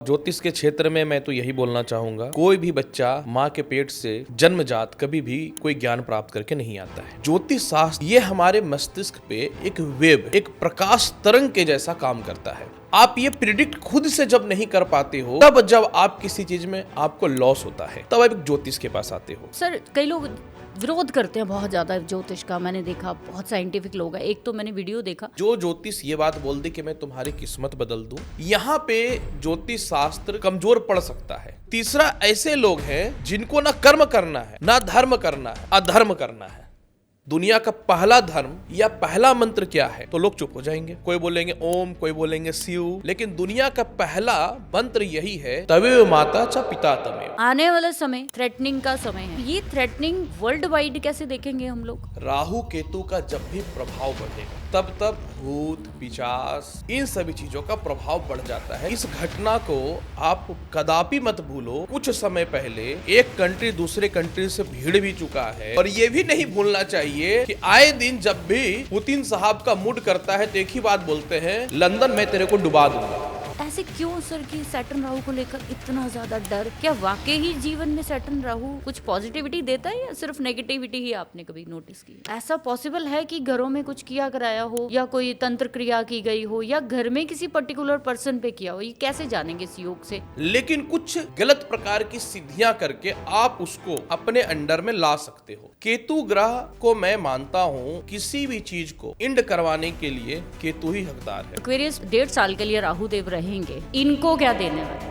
ज्योतिष के क्षेत्र में मैं तो यही बोलना चाहूंगा, कोई भी बच्चा माँ के पेट से जन्मजात कभी भी कोई ज्ञान प्राप्त करके नहीं आता है। ज्योतिष शास्त्र ये हमारे मस्तिष्क पे एक वेव, एक प्रकाश तरंग के जैसा काम करता है। आप ये प्रिडिक्ट खुद से जब नहीं कर पाते हो, तब जब आप किसी चीज में आपको लॉस होता है, तब आप ज्योतिष के पास आते हो। सर, कई लोग विरोध करते हैं बहुत ज्यादा ज्योतिष का। मैंने देखा बहुत साइंटिफिक लोग हैं। एक तो मैंने वीडियो देखा, जो ज्योतिष ये बात बोल दे कि मैं तुम्हारी किस्मत बदल दूं, यहाँ पे ज्योतिष शास्त्र कमजोर पड़ सकता है। तीसरा, ऐसे लोग हैं जिनको ना कर्म करना है ना धर्म करना है, अधर्म करना है। दुनिया का पहला धर्म या पहला मंत्र क्या है, तो लोग चुप हो जाएंगे। कोई बोलेंगे ओम, कोई बोलेंगे शिव, लेकिन दुनिया का पहला मंत्र यही है, तवेव माता च पिता तमेव। आने वाला समय थ्रेटनिंग का समय है। ये थ्रेटनिंग वर्ल्ड वाइड कैसे देखेंगे हम लोग? राहु केतु का जब भी प्रभाव बढ़ेगा, तब तब भूत पिशाच इन सभी चीजों का प्रभाव बढ़ जाता है। इस घटना को आप कदापि मत भूलो। कुछ समय पहले एक कंट्री दूसरे कंट्री से भिड़ भी चुका है, और ये भी नहीं भूलना चाहिए कि आए दिन जब भी पुतिन साहब का मूड करता है तो एक ही बात बोलते हैं, लंदन मैं तेरे को डुबा दूंगा। ऐसे क्यों सर कि सैटर्न राहु को लेकर इतना ज्यादा डर? क्या वाकई ही जीवन में सैटर्न राहु कुछ पॉजिटिविटी देता है या सिर्फ नेगेटिविटी ही आपने कभी नोटिस की? ऐसा पॉसिबल है कि घरों में कुछ किया कराया हो, या कोई तंत्र क्रिया की गई हो, या घर में किसी पर्टिकुलर पर्सन पे किया हो? ये कैसे जानेंगे इस योग से? लेकिन कुछ गलत प्रकार की सिद्धियां करके आप उसको अपने अंडर में ला सकते हो। केतु ग्रह को मैं मानता हूँ किसी भी चीज को इंड करवाने के लिए केतु ही हकदार है। एक्वेरियस 1.5 साल के लिए राहु देव रहेंगे, इनको क्या देने वाले?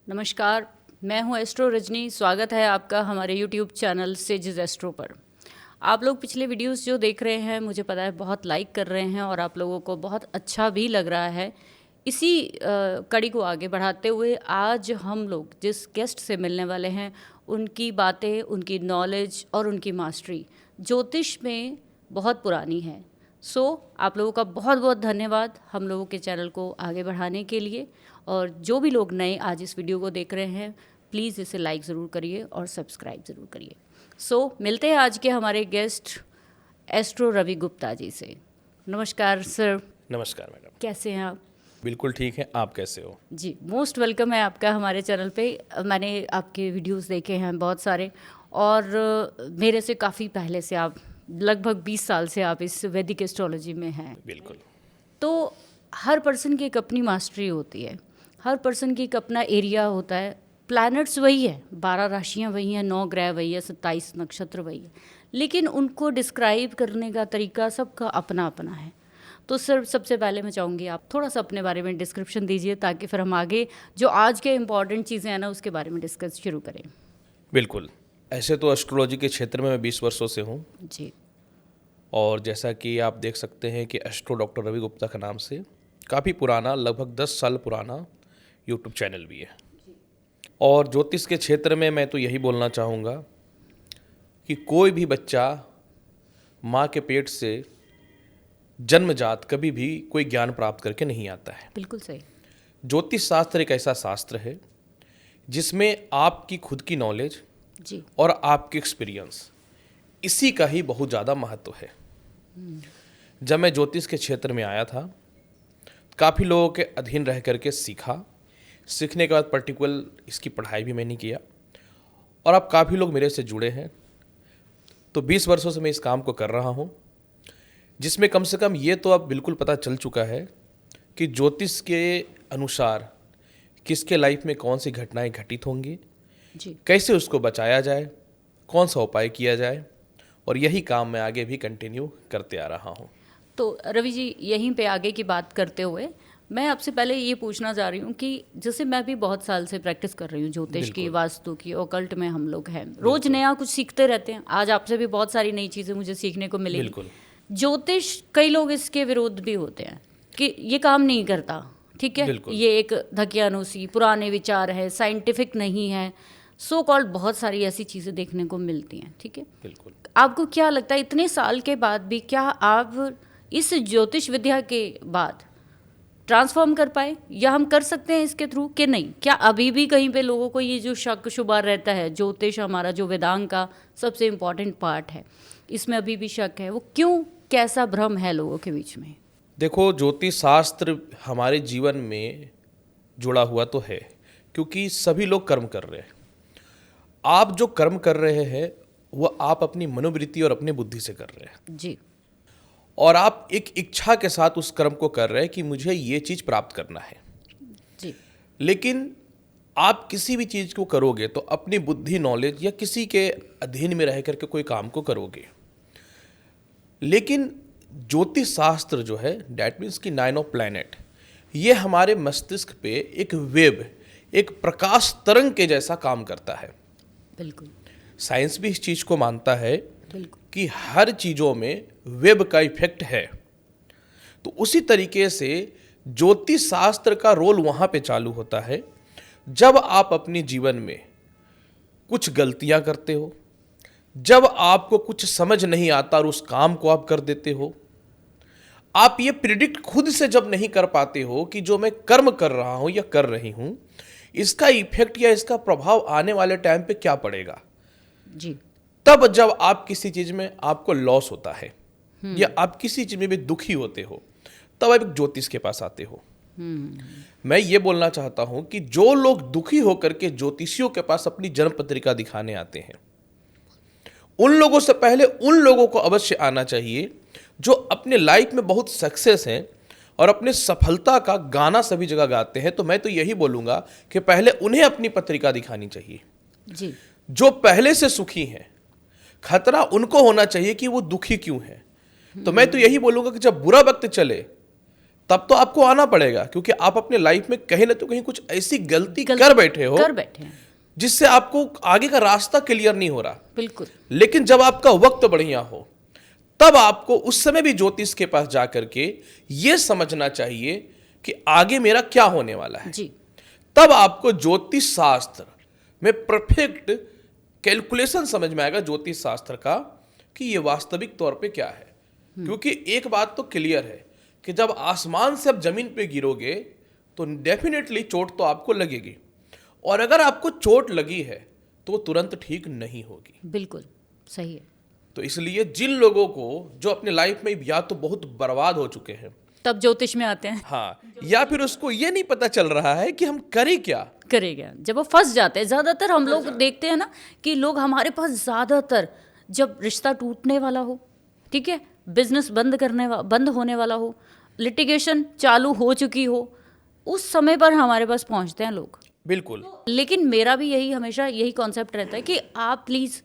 नमस्कार, मैं हूं एस्ट्रो रजनी। स्वागत है आपका हमारे यूट्यूब चैनल सेजिस एस्ट्रो पर। आप लोग पिछले वीडियोस जो देख रहे हैं, मुझे पता है बहुत लाइक कर रहे हैं और आप लोगों को बहुत अच्छा भी लग रहा है। इसी कड़ी को आगे बढ़ाते हुए आज हम लोग जिस गेस्ट से मिलने वाले हैं, उनकी बातें, उनकी नॉलेज और उनकी मास्टरी ज्योतिष में बहुत पुरानी है। आप लोगों का बहुत बहुत धन्यवाद हम लोगों के चैनल को आगे बढ़ाने के लिए। और जो भी लोग नए आज इस वीडियो को देख रहे हैं, प्लीज़ इसे लाइक ज़रूर करिए और सब्सक्राइब ज़रूर करिए। मिलते हैं आज के हमारे गेस्ट एस्ट्रो रवि गुप्ता जी से। नमस्कार सर। नमस्कार मैडम, कैसे हैं आप? बिल्कुल ठीक है, आप कैसे हो? जी, मोस्ट वेलकम है आपका हमारे चैनल पे। मैंने आपके वीडियोस देखे हैं बहुत सारे, और मेरे से काफ़ी पहले से आप लगभग 20 साल से आप इस वैदिक एस्ट्रोलॉजी में हैं। बिल्कुल। तो हर पर्सन की एक अपनी मास्टरी होती है, हर पर्सन की एक अपना एरिया होता है। प्लैनेट्स वही है, 12 राशियाँ वही हैं, 9 ग्रह वही है, 27 नक्षत्र वही है, लेकिन उनको डिस्क्राइब करने का तरीका सबका अपना अपना है। तो सर, सबसे पहले मैं चाहूँगी आप थोड़ा सा अपने बारे में डिस्क्रिप्शन दीजिए, ताकि फिर हम आगे जो आज के इम्पॉर्टेंट चीज़ें हैं ना, उसके बारे में डिस्कस शुरू करें। बिल्कुल। ऐसे तो एस्ट्रोलॉजी के क्षेत्र में मैं 20 वर्षों से हूँ जी। और जैसा कि आप देख सकते हैं कि एस्ट्रो डॉक्टर रवि गुप्ता के नाम से काफ़ी पुराना, लगभग 10 साल पुराना यूट्यूब चैनल भी है। और ज्योतिष के क्षेत्र में मैं तो यही बोलना चाहूँगा कि कोई भी बच्चा माँ के पेट से जन्मजात कभी भी कोई ज्ञान प्राप्त करके नहीं आता है। बिल्कुल सही। ज्योतिष शास्त्र एक ऐसा शास्त्र है जिसमें आपकी खुद की नॉलेज जी। और आपके एक्सपीरियंस, इसी का ही बहुत ज़्यादा महत्व है। जब मैं ज्योतिष के क्षेत्र में आया था, काफ़ी लोगों के अधीन रह करके सीखने के बाद पर्टिकुलर इसकी पढ़ाई भी मैंने किया, और अब काफ़ी लोग मेरे से जुड़े हैं। तो 20 वर्षों से मैं इस काम को कर रहा हूँ, जिसमें कम से कम ये तो अब बिल्कुल पता चल चुका है कि ज्योतिष के अनुसार किसके लाइफ में कौन सी घटनाएं घटित होंगी जी, कैसे उसको बचाया जाए, कौन सा उपाय किया जाए, और यही काम मैं आगे भी कंटिन्यू करते आ रहा हूँ। तो रवि जी, यहीं पे आगे की बात करते हुए मैं आपसे पहले ये पूछना चाह रही हूँ कि जैसे मैं भी बहुत साल से प्रैक्टिस कर रही हूँ ज्योतिष की, वास्तु की, ओकल्ट में हम लोग हैं, रोज नया कुछ सीखते रहते हैं। आज आपसे भी बहुत सारी नई चीज़ें मुझे सीखने को मिली। बिल्कुल। ज्योतिष, कई लोग इसके विरोध भी होते हैं कि ये काम नहीं करता, ठीक है, ये एक धकियानुसी पुराने विचार है, साइंटिफिक नहीं है, सो कॉल्ड बहुत सारी ऐसी चीज़ें देखने को मिलती हैं, ठीक है। बिल्कुल। आपको क्या लगता है, इतने साल के बाद भी क्या आप इस ज्योतिष विद्या के बाद ट्रांसफॉर्म कर पाए, या हम कर सकते हैं इसके थ्रू कि नहीं? क्या अभी भी कहीं पे लोगों को ये जो शक शुबा रहता है, ज्योतिष हमारा जो वेदांग का सबसे इम्पॉर्टेंट पार्ट है, इसमें अभी भी शक है, वो क्यों कैसा भ्रम है लोगों के बीच में? देखो, ज्योतिष शास्त्र हमारे जीवन में जुड़ा हुआ तो है, क्योंकि सभी लोग कर्म कर रहे हैं। आप जो कर्म कर रहे हैं वो आप अपनी मनोवृत्ति और अपनी बुद्धि से कर रहे हैं, जी और आप एक इच्छा के साथ उस कर्म को कर रहे हैं कि मुझे ये चीज प्राप्त करना है। जी लेकिन आप किसी भी चीज को करोगे तो अपनी बुद्धि, नॉलेज या किसी के अधीन में रह करके कोई काम को करोगे। लेकिन ज्योतिष शास्त्र जो है, डैट मीन्स कि 9 ऑफ प्लैनेट, ये हमारे मस्तिष्क पे एक वेब, एक प्रकाश तरंग के जैसा काम करता है। बिल्कुल साइंस भी इस चीज को मानता है बिल्कुल। कि हर चीजों में वेब का इफेक्ट है। तो उसी तरीके से ज्योतिष शास्त्र का रोल वहां पे चालू होता है जब आप अपने जीवन में कुछ गलतियां करते हो, जब आपको कुछ समझ नहीं आता और उस काम को आप कर देते हो। आप ये प्रिडिक्ट खुद से जब नहीं कर पाते हो कि जो मैं कर्म कर रहा हूं या कर रही हूं, इसका इफेक्ट या इसका प्रभाव आने वाले टाइम पे क्या पड़ेगा। जी तब जब आप किसी चीज में आपको लॉस होता है या आप किसी चीज में भी दुखी होते हो, तब आप एक ज्योतिष के पास आते हो। मैं ये बोलना चाहता हूं कि जो लोग दुखी होकर के ज्योतिषियों के पास अपनी जन्म पत्रिका दिखाने आते हैं, उन लोगों से पहले उन लोगों को अवश्य आना चाहिए जो अपने लाइफ में बहुत सक्सेस हैं और अपने सफलता का गाना सभी जगह गाते हैं। तो मैं तो यही बोलूंगा कि पहले उन्हें अपनी पत्रिका दिखानी चाहिए। जी जो पहले से सुखी हैं, खतरा उनको होना चाहिए कि वो दुखी क्यों है। तो मैं तो यही बोलूंगा कि जब बुरा वक्त चले तब तो आपको आना पड़ेगा, क्योंकि आप अपने लाइफ में कहीं ना तो कहीं कुछ ऐसी गलती कर बैठे हो हैं जिससे आपको आगे का रास्ता क्लियर नहीं हो रहा। बिल्कुल। लेकिन जब आपका वक्त बढ़िया हो, तब आपको उस समय भी ज्योतिष के पास जाकर के यह समझना चाहिए कि आगे मेरा क्या होने वाला है। जी तब आपको ज्योतिष शास्त्र में परफेक्ट कैलकुलेशन समझ में आएगा ज्योतिष शास्त्र का कि ये वास्तविक तौर पे क्या है। क्योंकि एक बात तो क्लियर है कि जब आसमान से आप जमीन पे गिरोगे तो डेफिनेटली चोट तो आपको लगेगी, और अगर आपको चोट लगी है तो वो तुरंत ठीक नहीं होगी। बिल्कुल सही है। तो इसलिए जिन लोगों को जो अपने लाइफ में या तो बहुत बर्बाद हो चुके हैं, तब ज्योतिष में आते हैं। हाँ, या फिर उसको ये नहीं पता चल रहा है कि हम करें क्या, करेगा, जब वो फंस जाते हैं। ज़्यादातर हम लोग देखते हैं ना कि लोग हमारे पास ज़्यादातर जब रिश्ता टूटने वाला हो, ठीक है, बिजनेस बंद होने वाला हो, लिटिगेशन चालू हो चुकी हो, उस समय पर हमारे पास पहुंचते हैं लोग। बिल्कुल। लेकिन मेरा भी हमेशा यही कॉन्सेप्ट रहता है कि आप प्लीज़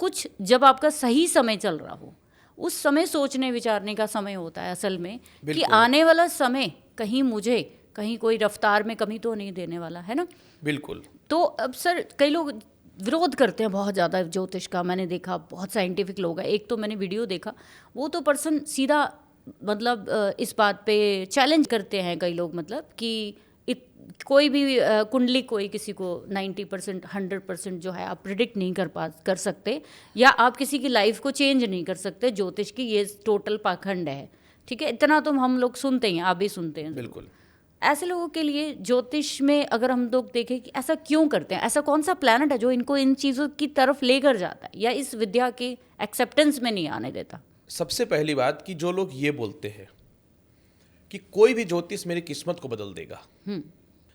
कुछ, जब आपका सही समय चल रहा हो, उस समय सोचने विचारने का समय होता है असल में, कि आने वाला समय कहीं कोई रफ्तार में कमी तो नहीं देने वाला है ना। बिल्कुल। तो अब सर, कई लोग विरोध करते हैं बहुत ज़्यादा ज्योतिष का। मैंने देखा बहुत साइंटिफिक लोग हैं। एक तो मैंने वीडियो देखा, वो तो पर्सन सीधा मतलब इस बात पे चैलेंज करते हैं कई लोग, मतलब कि कोई भी कुंडली कोई किसी को 90% 100% जो है आप प्रिडिक्ट नहीं कर सकते, या आप किसी की लाइफ को चेंज नहीं कर सकते। ज्योतिष की ये टोटल पाखंड है, ठीक है। इतना तो हम लोग सुनते हैं, आप भी सुनते हैं। बिल्कुल। ऐसे लोगों के लिए ज्योतिष में अगर हम लोग देखें कि ऐसा क्यों करते हैं, ऐसा कौन सा प्लैनेट है जो इनको इन चीज़ों की तरफ लेकर जाता है या इस विद्या के एक्सेप्टेंस में नहीं आने देता? सबसे पहली बात कि जो लोग ये बोलते हैं कि कोई भी ज्योतिष मेरी किस्मत को बदल देगा,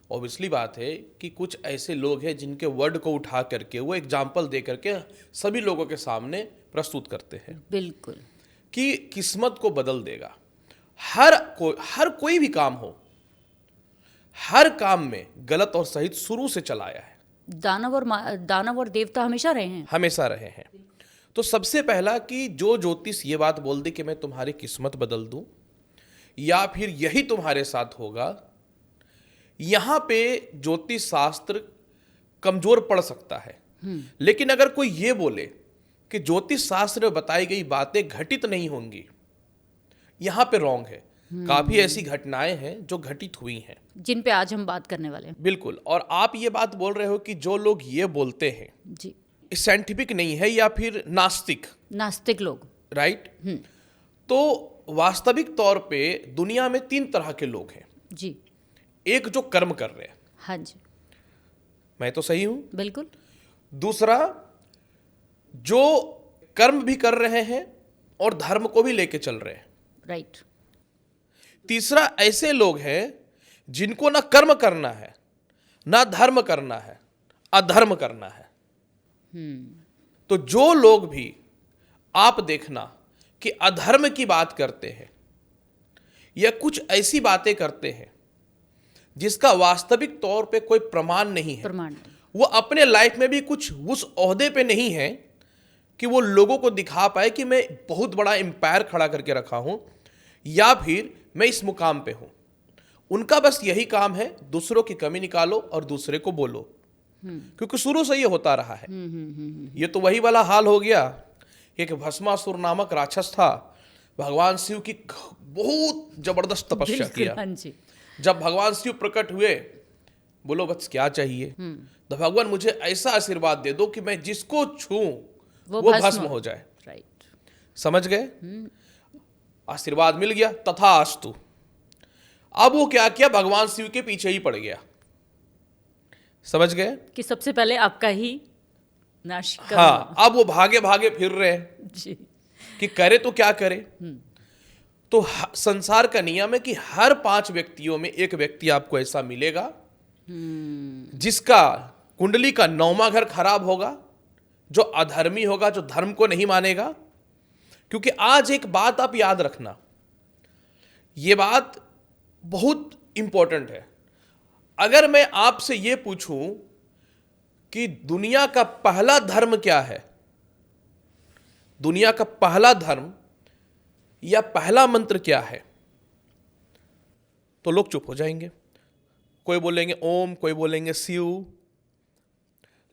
ऑब्वियसली बात है कि कुछ ऐसे लोग हैं जिनके वर्ड को उठा करके वो एग्जाम्पल दे करके सभी लोगों के सामने प्रस्तुत करते हैं। बिल्कुल। कि किस्मत को बदल देगा। हर कोई भी काम हो, हर काम में गलत और सही शुरू से चलाया है। दानव और देवता हमेशा रहे हैं, हमेशा रहे हैं। तो सबसे पहला कि जो ज्योतिष ये बात बोल दे कि मैं तुम्हारी किस्मत बदल दूं या फिर यही तुम्हारे साथ होगा, यहां पे ज्योतिष शास्त्र कमजोर पड़ सकता है। लेकिन अगर कोई ये बोले कि ज्योतिष शास्त्र में बताई गई बातें घटित नहीं होंगी, यहां पे रॉन्ग है। काफी ऐसी घटनाएं हैं जो घटित हुई हैं, जिन पे आज हम बात करने वाले हैं। बिल्कुल। और आप ये बात बोल रहे हो कि जो लोग ये बोलते हैं जी, साइंटिफिक नहीं है या फिर नास्तिक लोग, राइट। तो वास्तविक तौर पे दुनिया में 3 तरह के लोग हैं जी। एक जो कर्म कर रहे हैं, हाँ जी, मैं तो सही हूं। बिल्कुल। दूसरा जो कर्म भी कर रहे हैं और धर्म को भी लेके चल रहे हैं। राइट। तीसरा, ऐसे लोग हैं जिनको ना कर्म करना है, ना धर्म करना है, अधर्म करना है। तो जो लोग भी आप देखना कि अधर्म की बात करते हैं या कुछ ऐसी बातें करते हैं जिसका वास्तविक तौर पे कोई प्रमाण नहीं है, प्रमाण। वो अपने लाइफ में भी कुछ उस ओहदे पे नहीं है कि वो लोगों को दिखा पाए कि मैं बहुत बड़ा एम्पायर खड़ा करके रखा हूं या फिर मैं इस मुकाम पे हूं। उनका बस यही काम है, दूसरों की कमी निकालो और दूसरे को बोलो, क्योंकि शुरू से ये होता रहा है। ये तो वही वाला हाल हो गया। एक भस्मासुर नामक राक्षस था, भगवान शिव की बहुत जबरदस्त तपस्या किया। हाँ जी। जब भगवान शिव प्रकट हुए, बोलो बस क्या चाहिए, तो भगवान मुझे ऐसा आशीर्वाद दे दो कि मैं जिसको छूं वो भस्म हो जाए। राइट। समझ गए? आशीर्वाद मिल गया, तथास्तु। अब वो क्या किया, भगवान शिव के पीछे ही पड़ गया। समझ गए कि सबसे पहले आपका ही नाश कर। हाँ, अब वो भागे भागे फिर रहे हैं जी। कि करे तो क्या करे। तो संसार का नियम है कि हर 5 व्यक्तियों में एक व्यक्ति आपको ऐसा मिलेगा जिसका कुंडली का 9वां घर खराब होगा, जो अधर्मी होगा, जो धर्म को नहीं मानेगा। क्योंकि आज एक बात आप याद रखना, यह बात बहुत इंपॉर्टेंट है। अगर मैं आपसे यह पूछूं कि दुनिया का पहला धर्म क्या है, दुनिया का पहला धर्म या पहला मंत्र क्या है, तो लोग चुप हो जाएंगे। कोई बोलेंगे ओम, कोई बोलेंगे शिव।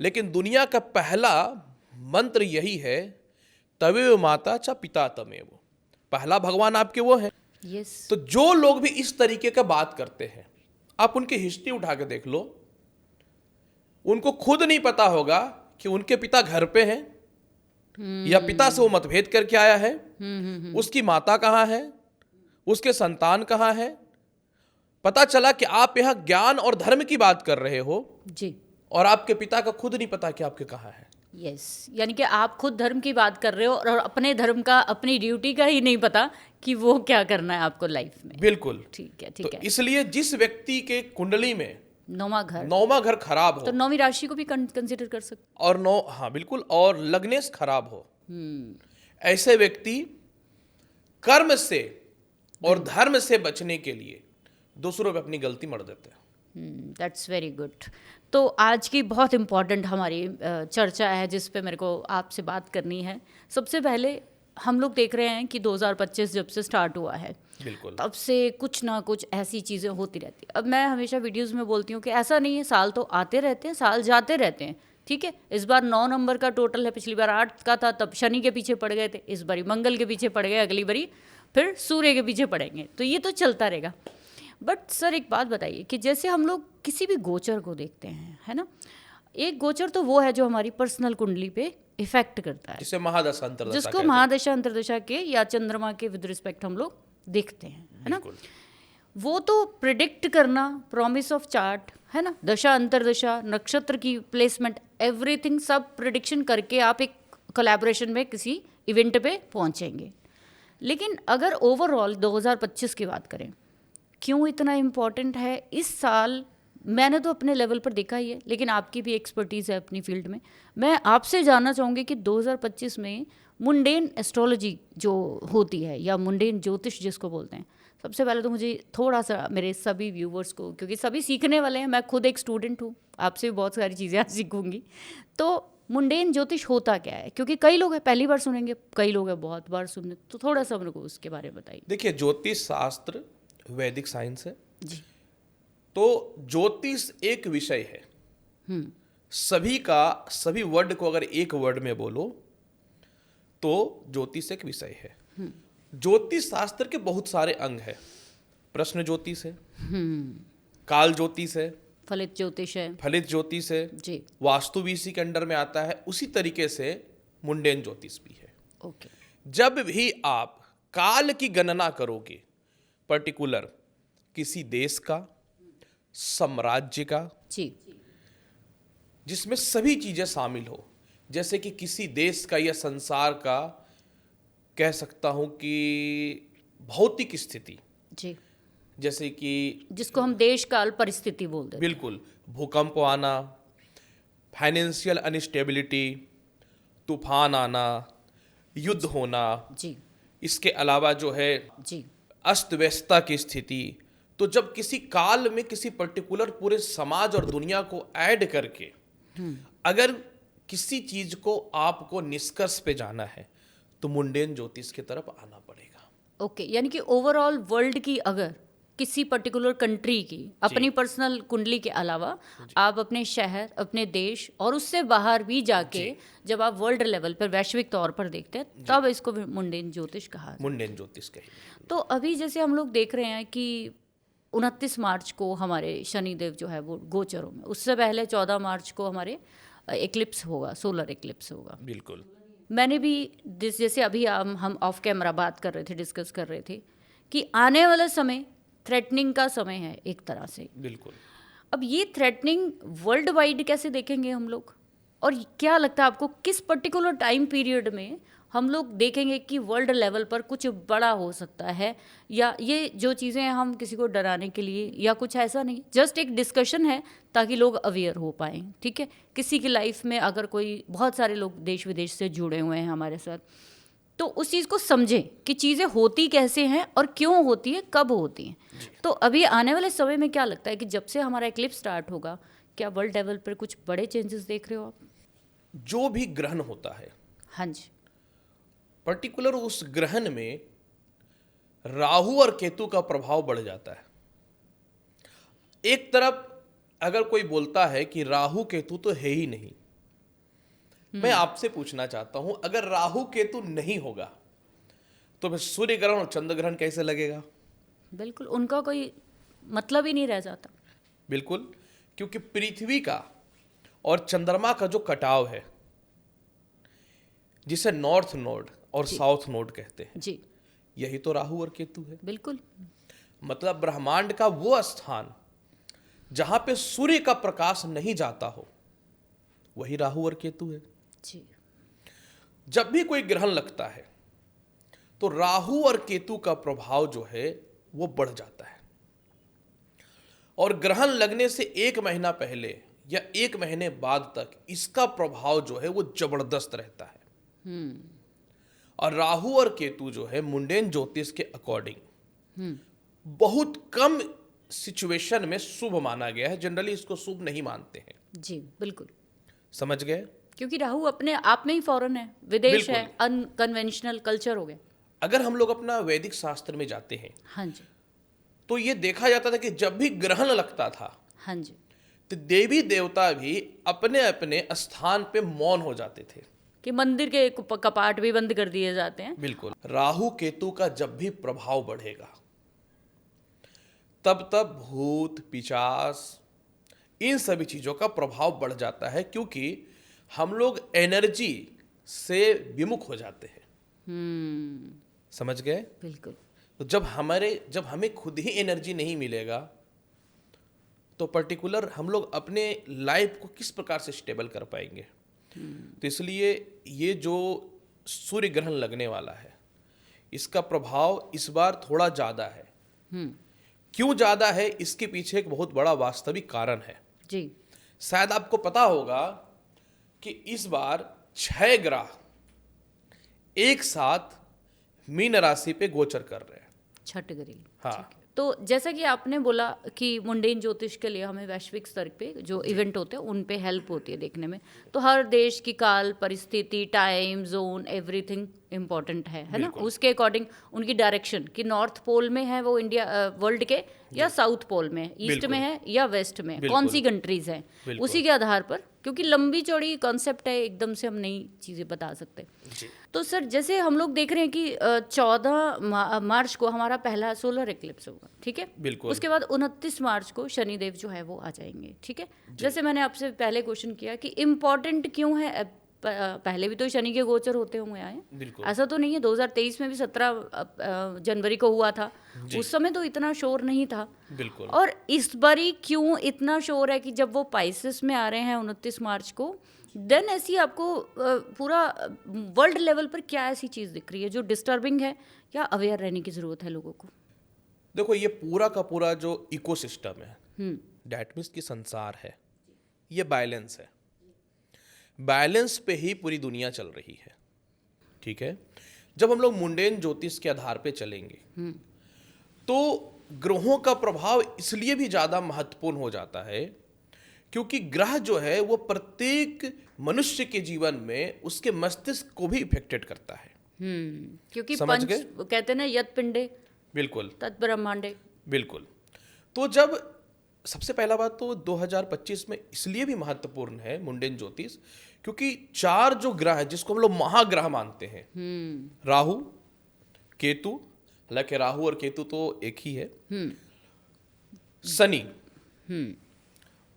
लेकिन दुनिया का पहला मंत्र यही है, तवेव माता च पिता तमेव। पहला भगवान आपके वो है। यस। तो जो लोग भी इस तरीके का बात करते हैं, आप उनकी हिस्ट्री उठा के देख लो, उनको खुद नहीं पता होगा कि उनके पिता घर पे हैं या पिता से वो मतभेद करके आया है, उसकी माता कहाँ है, उसके संतान कहाँ है। पता चला कि आप यहाँ ज्ञान और धर्म की बात कर रहे हो जी, और आपके पिता का खुद नहीं पता कि आपके कहाँ है। यस। यानी कि आप खुद धर्म की बात कर रहे हो और अपने धर्म का, अपनी ड्यूटी का ही नहीं पता कि वो क्या करना है आपको लाइफ में। बिल्कुल। ठीक है, तो ठीक है। इसलिए जिस व्यक्ति के कुंडली में 9वां घर खराब तो हो 9वीं राशि को भी कंसिडर कर सकते। और हाँ बिल्कुल, और लग्नेश खराब हो, ऐसे व्यक्ति कर्म से और धर्म से बचने के लिए दूसरों पे अपनी गलती मर देते हैं। That's very good. तो आज की बहुत इम्पॉर्टेंट हमारी चर्चा है जिस पे मेरे को आपसे बात करनी है। सबसे पहले हम लोग देख रहे हैं कि 2025 जब से स्टार्ट हुआ है, बिल्कुल, तब से कुछ ना कुछ ऐसी चीज़ें होती रहती है। अब मैं हमेशा वीडियोस में बोलती हूँ कि ऐसा नहीं है, साल तो आते रहते हैं, साल जाते रहते हैं। ठीक है, इस बार 9 नंबर का टोटल है, पिछली बार 8 का था, तब शनि के पीछे पड़ गए थे, इस बारी मंगल के पीछे पड़ गए, अगली बारी फिर सूर्य के पीछे पड़ेंगे। तो ये तो चलता रहेगा। बट सर एक बात बताइए कि जैसे हम लोग किसी भी गोचर को देखते हैं, है ना, एक गोचर तो वो है जो हमारी पर्सनल कुंडली पे इफेक्ट करता है, जिसे महादशा अंतर्दशा जिसको कहते हैं। महादशा अंतर्दशा के या चंद्रमा के विद रिस्पेक्ट हम लोग देखते हैं, है ना। बिल्कुल। वो तो प्रिडिक्ट करना, प्रॉमिस ऑफ चार्ट, है ना, दशा अंतर्दशा, नक्षत्र की प्लेसमेंट, एवरीथिंग सब प्रिडिक्शन करके आप एक कोलैबोरेशन में किसी इवेंट पे पहुंचेंगे। लेकिन अगर ओवरऑल 2025 की बात करें, क्यों इतना इम्पॉर्टेंट है इस साल, मैंने तो अपने लेवल पर देखा ही है, लेकिन आपकी भी एक्सपर्टीज़ है अपनी फील्ड में। मैं आपसे जानना चाहूँगी कि 2025 में मुंडेन एस्ट्रोलॉजी जो होती है या मुंडेन ज्योतिष जिसको बोलते हैं, सबसे पहले तो मुझे थोड़ा सा मेरे सभी व्यूवर्स को, क्योंकि सभी सीखने वाले हैं, मैं खुद एक स्टूडेंट हूँ, आपसे भी बहुत सारी चीज़ें आज सीखूंगी। तो मुंडेन ज्योतिष होता क्या है, क्योंकि कई लोग हैं पहली बार सुनेंगे, कई लोग हैं बहुत बार सुनने, तो थोड़ा सा मेरे को उसके बारे में बताइए। देखिए, ज्योतिष शास्त्र वैदिक साइंस है जी। तो ज्योतिष एक विषय है। सभी वर्ड को अगर एक वर्ड में बोलो तो ज्योतिष एक विषय है। ज्योतिष शास्त्र के बहुत सारे अंग है। प्रश्न ज्योतिष है, काल ज्योतिष है, फलित ज्योतिष है, फलित ज्योतिष है जी, वास्तु भी इसी के अंडर में आता है। उसी तरीके से मुंडेन ज्योतिष भी है। ओके। जब भी आप काल की गणना करोगे, पर्टिकुलर किसी देश का, साम्राज्य का, जी, जिसमें सभी चीजें शामिल हो, जैसे कि किसी देश का या संसार का कह सकता हूं कि भौतिक स्थिति, जी, जैसे कि जिसको हम देश काल परिस्थिति बोल देते बिल्कुल भूकंप आना, फाइनेंशियल अनस्टेबिलिटी, तूफान आना, युद्ध होना, हैं। जी इसके अलावा जो है जी अस्त व्यस्तता की स्थिति। तो जब किसी काल में किसी पर्टिकुलर पूरे समाज और दुनिया को ऐड करके अगर किसी चीज को आपको निष्कर्ष पे जाना है तो मुंडेन ज्योतिष की तरफ आना पड़ेगा। ओके, यानी कि ओवरऑल वर्ल्ड की अगर किसी पर्टिकुलर कंट्री की अपनी पर्सनल कुंडली के अलावा आप अपने शहर, अपने देश और उससे बाहर भी जाके जब आप वर्ल्ड लेवल पर वैश्विक तौर पर देखते हैं तब इसको मुंडेन ज्योतिष कहा जाता है। मुंडेन ज्योतिष कही। तो अभी जैसे हम लोग देख रहे हैं कि 29 मार्च को हमारे शनिदेव जो है वो गोचरों में, उससे पहले 14 मार्च को हमारे एक्लिप्स होगा, सोलर एक्लिप्स होगा। बिल्कुल। मैंने भी जैसे अभी हम ऑफ कैमरा बात कर रहे थे, डिस्कस कर रहे थे कि आने वाला समय थ्रेटनिंग का समय है एक तरह से। बिल्कुल। अब ये थ्रेटनिंग वर्ल्ड वाइड कैसे देखेंगे हम लोग, और क्या लगता है आपको किस पर्टिकुलर टाइम पीरियड में हम लोग देखेंगे कि वर्ल्ड लेवल पर कुछ बड़ा हो सकता है, या ये जो चीज़ें हम किसी को डराने के लिए या कुछ ऐसा नहीं, जस्ट एक डिस्कशन है ताकि लोग अवेयर हो पाएँ। ठीक है, किसी की लाइफ में अगर कोई, बहुत सारे लोग देश विदेश से जुड़े हुए हैं हमारे साथ, तो उस चीज़ को समझें कि चीज़ें होती कैसे हैं और क्यों होती है, कब होती हैं। तो अभी आने वाले समय में क्या लगता है कि जब से हमारा एक्लिप्स स्टार्ट होगा, क्या वर्ल्ड लेवल पर कुछ बड़े चेंजेस देख रहे हो आप? जो भी ग्रहण होता है, हाँ जी, पर्टिकुलर उस ग्रहण में राहु और केतु का प्रभाव बढ़ जाता है। एक तरफ अगर कोई बोलता है कि राहु केतु तो है ही नहीं, मैं आपसे पूछना चाहता हूं, अगर राहु केतु नहीं होगा तो फिर सूर्य ग्रहण और चंद्र ग्रहण कैसे लगेगा? बिल्कुल, उनका कोई मतलब ही नहीं रह जाता। बिल्कुल, क्योंकि पृथ्वी का और चंद्रमा का जो कटाव है, जिसे नॉर्थ नोड और साउथ नोड कहते हैं, जी, यही तो राहु और केतु है। बिल्कुल। मतलब ब्रह्मांड का वो स्थान जहां पे सूर्य का प्रकाश नहीं जाता हो, वही राहु और केतु है। जी, जब भी कोई ग्रहण लगता है तो राहु और केतु का प्रभाव जो है वो बढ़ जाता है, और ग्रहण लगने से 1 महीना पहले या 1 महीने बाद तक इसका प्रभाव जो है वो जबरदस्त रहता है। और राहु और केतु जो है मुंडेन ज्योतिष के अकॉर्डिंग बहुत कम सिचुएशन में शुभ माना गया है। जनरली इसको शुभ नहीं मानते हैं। जी, बिल्कुल, समझ गए? क्योंकि राहु अपने आप में ही फॉरेन है, विदेश है, अनकन्वेंशनल कल्चर हो गया। अगर हम लोग अपना वैदिक शास्त्र में जाते हैं, हाँ जी, तो ये देखा जाता था कि जब भी ग्रहण लगता था, हाँ जी, तो देवी देवता भी अपने अपने स्थान पे मौन हो जाते थे कि मंदिर के कपाट भी बंद कर दिए जाते हैं। बिल्कुल। राहु केतु का जब भी प्रभाव बढ़ेगा, तब तब भूत पिशाच इन सभी चीजों का प्रभाव बढ़ जाता है, क्योंकि हम लोग एनर्जी से विमुख हो जाते हैं। समझ गए? बिल्कुल। तो जब हमें खुद ही एनर्जी नहीं मिलेगा, तो पर्टिकुलर हम लोग अपने लाइफ को किस प्रकार से स्टेबल कर पाएंगे? तो इसलिए ये जो सूर्य ग्रहण लगने वाला है, इसका प्रभाव इस बार थोड़ा ज़्यादा है। क्यों ज़्यादा है? इसके पीछे एक बहुत बड़ा वास्तविक कारण है। जी, शायद आपको पता होगा कि इस बार 6 ग्रह एक साथ मीन राशि पे गोचर कर रहे हैं। छठ गरी। हाँ, तो जैसा कि आपने बोला कि मुंडेन ज्योतिष के लिए हमें वैश्विक स्तर पे जो इवेंट होते हैं उन पे हेल्प होती है देखने में, तो हर देश की काल परिस्थिति, टाइम जोन, एवरीथिंग इम्पोर्टेंट है ना। उसके अकॉर्डिंग उनकी डायरेक्शन कि नॉर्थ पोल में है वो इंडिया, वर्ल्ड के, या साउथ पोल में, ईस्ट में है या वेस्ट में, कौन सी कंट्रीज हैं, उसी के आधार पर, क्योंकि लंबी चौड़ी कॉन्सेप्ट है, एकदम से हम नई चीज़ें बता सकते। तो सर जैसे हम लोग देख रहे हैं कि 14 मार्च को हमारा पहला सोलर एक्लिप्स होगा, ठीक है। बिल्कुल। उसके बाद 29 मार्च को शनिदेव जो है वो आ जाएंगे, ठीक है। जैसे मैंने आपसे पहले क्वेश्चन किया कि इम्पॉर्टेंट क्यों है, पहले भी तो शनि के गोचर होते होंगे आए, ऐसा तो नहीं है। 2023 में भी 17 जनवरी को हुआ था, उस समय तो इतना शोर नहीं था। बिल्कुल। और इस बारी क्यों इतना शोर है कि जब वो पाइसेस में आ रहे हैं 29 मार्च को, देन ऐसी आपको पूरा वर्ल्ड लेवल पर क्या ऐसी चीज़ दिख रही है जो डिस्टर्बिंग है या अवेयर रहने की ज़रूरत है लोगों को? देखो, ये पूरा का पूरा जो इकोसिस्टम है, डैट मीन्स कि संसार है, ये बैलेंस है। बैलेंस पे ही पूरी दुनिया चल रही है, ठीक है। जब हम लोग मुंडेन ज्योतिष के आधार पे चलेंगे तो ग्रहों का प्रभाव इसलिए भी ज़्यादा महत्वपूर्ण हो जाता है क्योंकि ग्रह जो है वो प्रत्येक मनुष्य के जीवन में उसके मस्तिष्क को भी इफेक्टेड करता है। क्योंकि समझ पंच गए? वो कहते हैं ना, यत पिंडे बिल्कुल तत् ब्रह्मांडे। बिल्कुल। तो जब सबसे पहला बात तो 2025 में इसलिए भी महत्वपूर्ण है मुंडेन ज्योतिष क्योंकि 4 जो ग्रह है जिसको हम लोग महाग्रह मानते हैं, राहु, केतु, हालांकि राहु और केतु तो एक ही है, शनि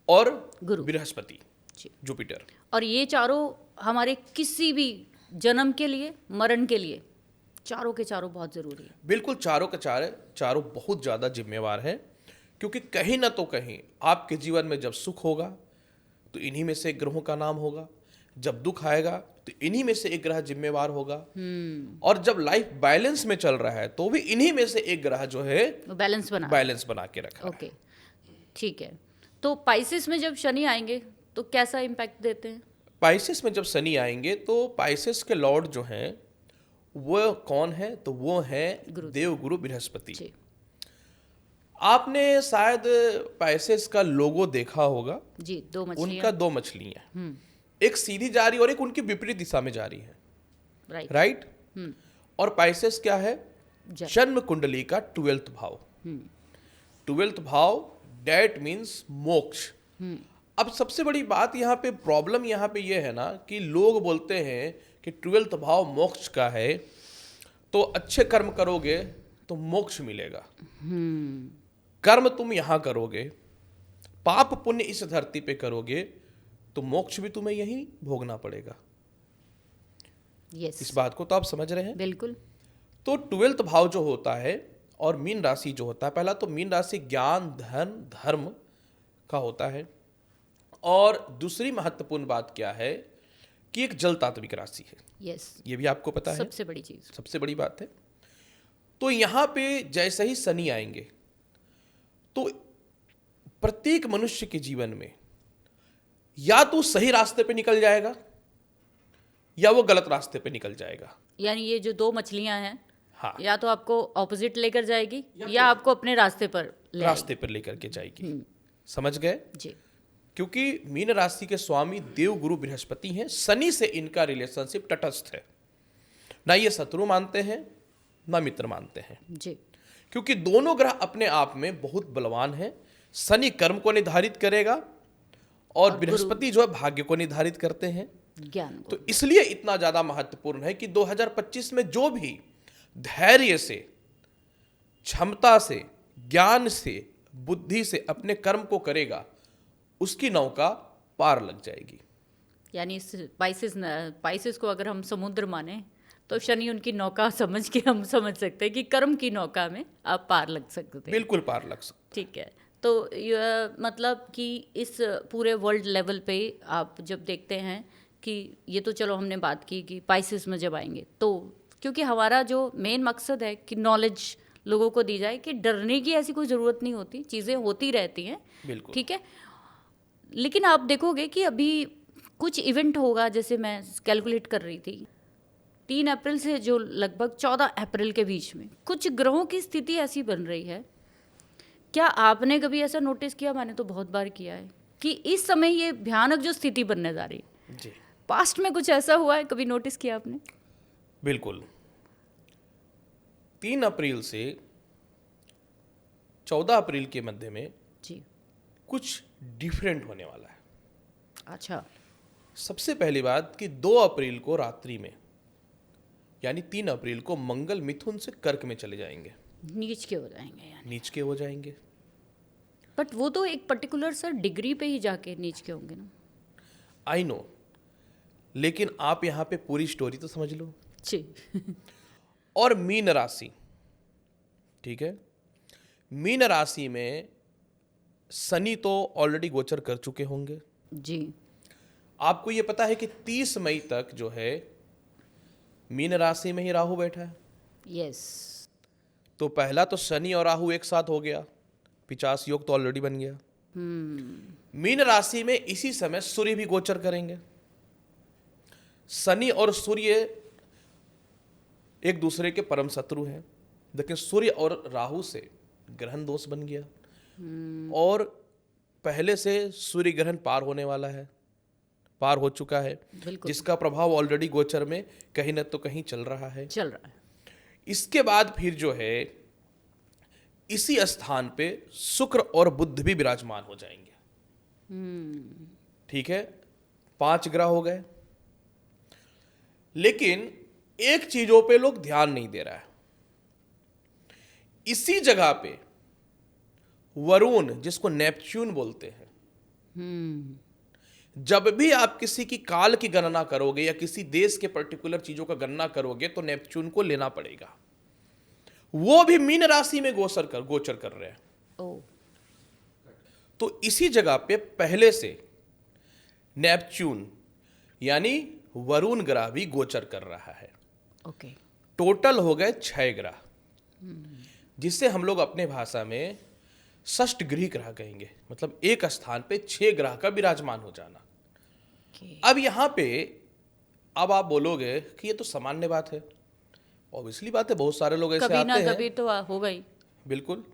और गुरु, बृहस्पति, जी। जुपिटर, और ये चारों हमारे किसी भी जन्म के लिए, मरण के लिए, चारों के चारों बहुत ज़रूरी है। बिल्कुल चारों के चारों बहुत ज़्यादा जिम्मेवार है क्योंकि कहीं ना तो कहीं आपके जीवन में जब सुख होगा तो इन्हीं में से ग्रहों का नाम होगा, जब दुख आएगा तो इन्हीं में से एक ग्रह जिम्मेवार होगा, और जब लाइफ बैलेंस में चल रहा है तो भी इन्हीं में से एक ग्रह जो है बैलेंस बना के रखा है। ओके, ठीक है। तो पाइसेस में जब शनि आएंगे तो कैसा इम्पैक्ट देते हैं? पाइसेस में जब शनि आएंगे तो पाइसेस के लॉर्ड जो हैं वो कौन है? तो वो है देवगुरु बृहस्पति। जी। आपने शायद पाइसेस का लोगो देखा होगा। जी, 2 मछलियां। उनका 2 मछलियां, एक सीधी जा रही और एक उनकी विपरीत दिशा में जा रही है, राइट। और पाइसेस क्या है? जन्म कुंडली का 12th भाव। 12th भाव डेट मीन्स मोक्ष। अब सबसे बड़ी बात यहाँ पे, प्रॉब्लम यहाँ पे ये है ना कि लोग बोलते हैं कि 12th भाव मोक्ष का है तो अच्छे कर्म करोगे तो मोक्ष मिलेगा। कर्म तुम यहाँ करोगे, पाप पुण्य इस धरती पे करोगे तो मोक्ष भी तुम्हें यहीं भोगना पड़ेगा। यस, इस बात को तो आप समझ रहे हैं। बिल्कुल। तो 12th भाव जो होता है और मीन राशि जो होता है, पहला तो मीन राशि ज्ञान, धन, धर्म का होता है, और दूसरी महत्वपूर्ण बात क्या है कि एक जल तात्विक राशि है। यस, ये भी आपको पता है, सबसे बड़ी चीज, सबसे बड़ी बात है। तो यहाँ पे जैसे ही शनि आएंगे तो प्रत्येक मनुष्य के जीवन में या तो सही रास्ते पे निकल जाएगा या वो गलत रास्ते पे निकल जाएगा। यानी ये जो 2 मछलियां हैं, हाँ, या तो आपको ऑपोजिट लेकर जाएगी या आपको अपने रास्ते पर लेकर के जाएगी। समझ गए जी। क्योंकि मीन राशि के स्वामी देव गुरु बृहस्पति हैं, शनि से इनका रिलेशनशिप तटस्थ है, ना ये शत्रु मानते हैं ना मित्र मानते हैं जी। क्योंकि दोनों ग्रह अपने आप में बहुत बलवान हैं। शनि कर्म को निर्धारित करेगा और बृहस्पति जो है भाग्य को निर्धारित करते हैं, ज्ञान को। तो इसलिए इतना ज्यादा महत्वपूर्ण है कि 2025 में जो भी धैर्य से, क्षमता से, ज्ञान से, बुद्धि से अपने कर्म को करेगा उसकी नौका पार लग जाएगी। यानी इस पाइसेस को अगर हम समुद्र माने तो शनि उनकी नौका समझ के हम समझ सकते हैं कि कर्म की नौका में आप पार लग सकते हैं। बिल्कुल पार लग सकते। ठीक है। तो मतलब कि इस पूरे वर्ल्ड लेवल पे आप जब देखते हैं कि ये तो चलो हमने बात की कि पाइसेस में जब आएंगे तो, क्योंकि हमारा जो मेन मकसद है कि नॉलेज लोगों को दी जाए कि डरने की ऐसी कोई ज़रूरत नहीं होती, चीज़ें होती रहती हैं, बिल्कुल, ठीक है। लेकिन आप देखोगे कि अभी कुछ इवेंट होगा, जैसे मैं कैलकुलेट कर रही थी 3 अप्रैल से जो लगभग 14 अप्रैल के बीच में कुछ ग्रहों की स्थिति ऐसी बन रही है। क्या आपने कभी ऐसा नोटिस किया? मैंने तो बहुत बार किया है कि इस समय ये भयानक जो स्थिति बनने जा रही है जी। पास्ट में कुछ ऐसा हुआ है, कभी नोटिस किया आपने? बिल्कुल। 3 अप्रैल से 14 अप्रैल के मध्य में जी कुछ डिफरेंट होने वाला है। अच्छा। सबसे पहली बात कि 2 अप्रैल को रात्रि में, यानी 3 अप्रैल को मंगल मिथुन से कर्क में चले जाएंगे, नीच के हो जाएंगे यानी। नीच के हो जाएंगे। बट वो तो एक पर्टिकुलर सर डिग्री पे ही जाके नीच के होंगे ना। आई नो, लेकिन आप यहाँ पे पूरी स्टोरी तो समझ लो। जी और मीन राशि, ठीक है, मीन राशि में शनि तो ऑलरेडी गोचर कर चुके होंगे। जी। आपको ये पता है कि 30 मई तक जो है मीन राशि में ही राहु बैठा है। यस। तो पहला तो शनि और राहु एक साथ हो गया, 50 योग तो ऑलरेडी बन गया। मीन राशि में इसी समय सूर्य भी गोचर करेंगे। शनि और सूर्य एक दूसरे के परम शत्रु हैं, लेकिन सूर्य और राहु से ग्रहण दोष बन गया और पहले से सूर्य ग्रहण पार होने वाला है, पार हो चुका है, जिसका प्रभाव ऑलरेडी गोचर में कहीं न तो कहीं चल रहा है। इसके बाद फिर जो है इसी स्थान पे शुक्र और बुध भी विराजमान हो जाएंगे। ठीक है, 5 ग्रह हो गए। लेकिन एक चीजों पे लोग ध्यान नहीं दे रहा है। इसी जगह पे वरुण, जिसको नेपच्यून बोलते हैं, जब भी आप किसी की काल की गणना करोगे या किसी देश के पर्टिकुलर चीजों का गणना करोगे तो नेपच्यून को लेना पड़ेगा। वो भी मीन राशि में गोचर कर रहे हैं। तो इसी जगह पे पहले से नेपच्यून यानी वरुण ग्रह भी गोचर कर रहा है। टोटल हो गए 6 ग्रह, जिसे हम लोग अपने भाषा में षष्ठ गृह ग्रह कहेंगे, मतलब एक स्थान पे 6 ग्रह का विराजमान हो जाना। अब यहां पे अब आप बोलोगे कि ये तो सामान्य बात है, ऑब्वियसली बात है, बहुत सारे लोग ऐसे आते हैं, कभी ना कभी तो होगा ही। बिल्कुल,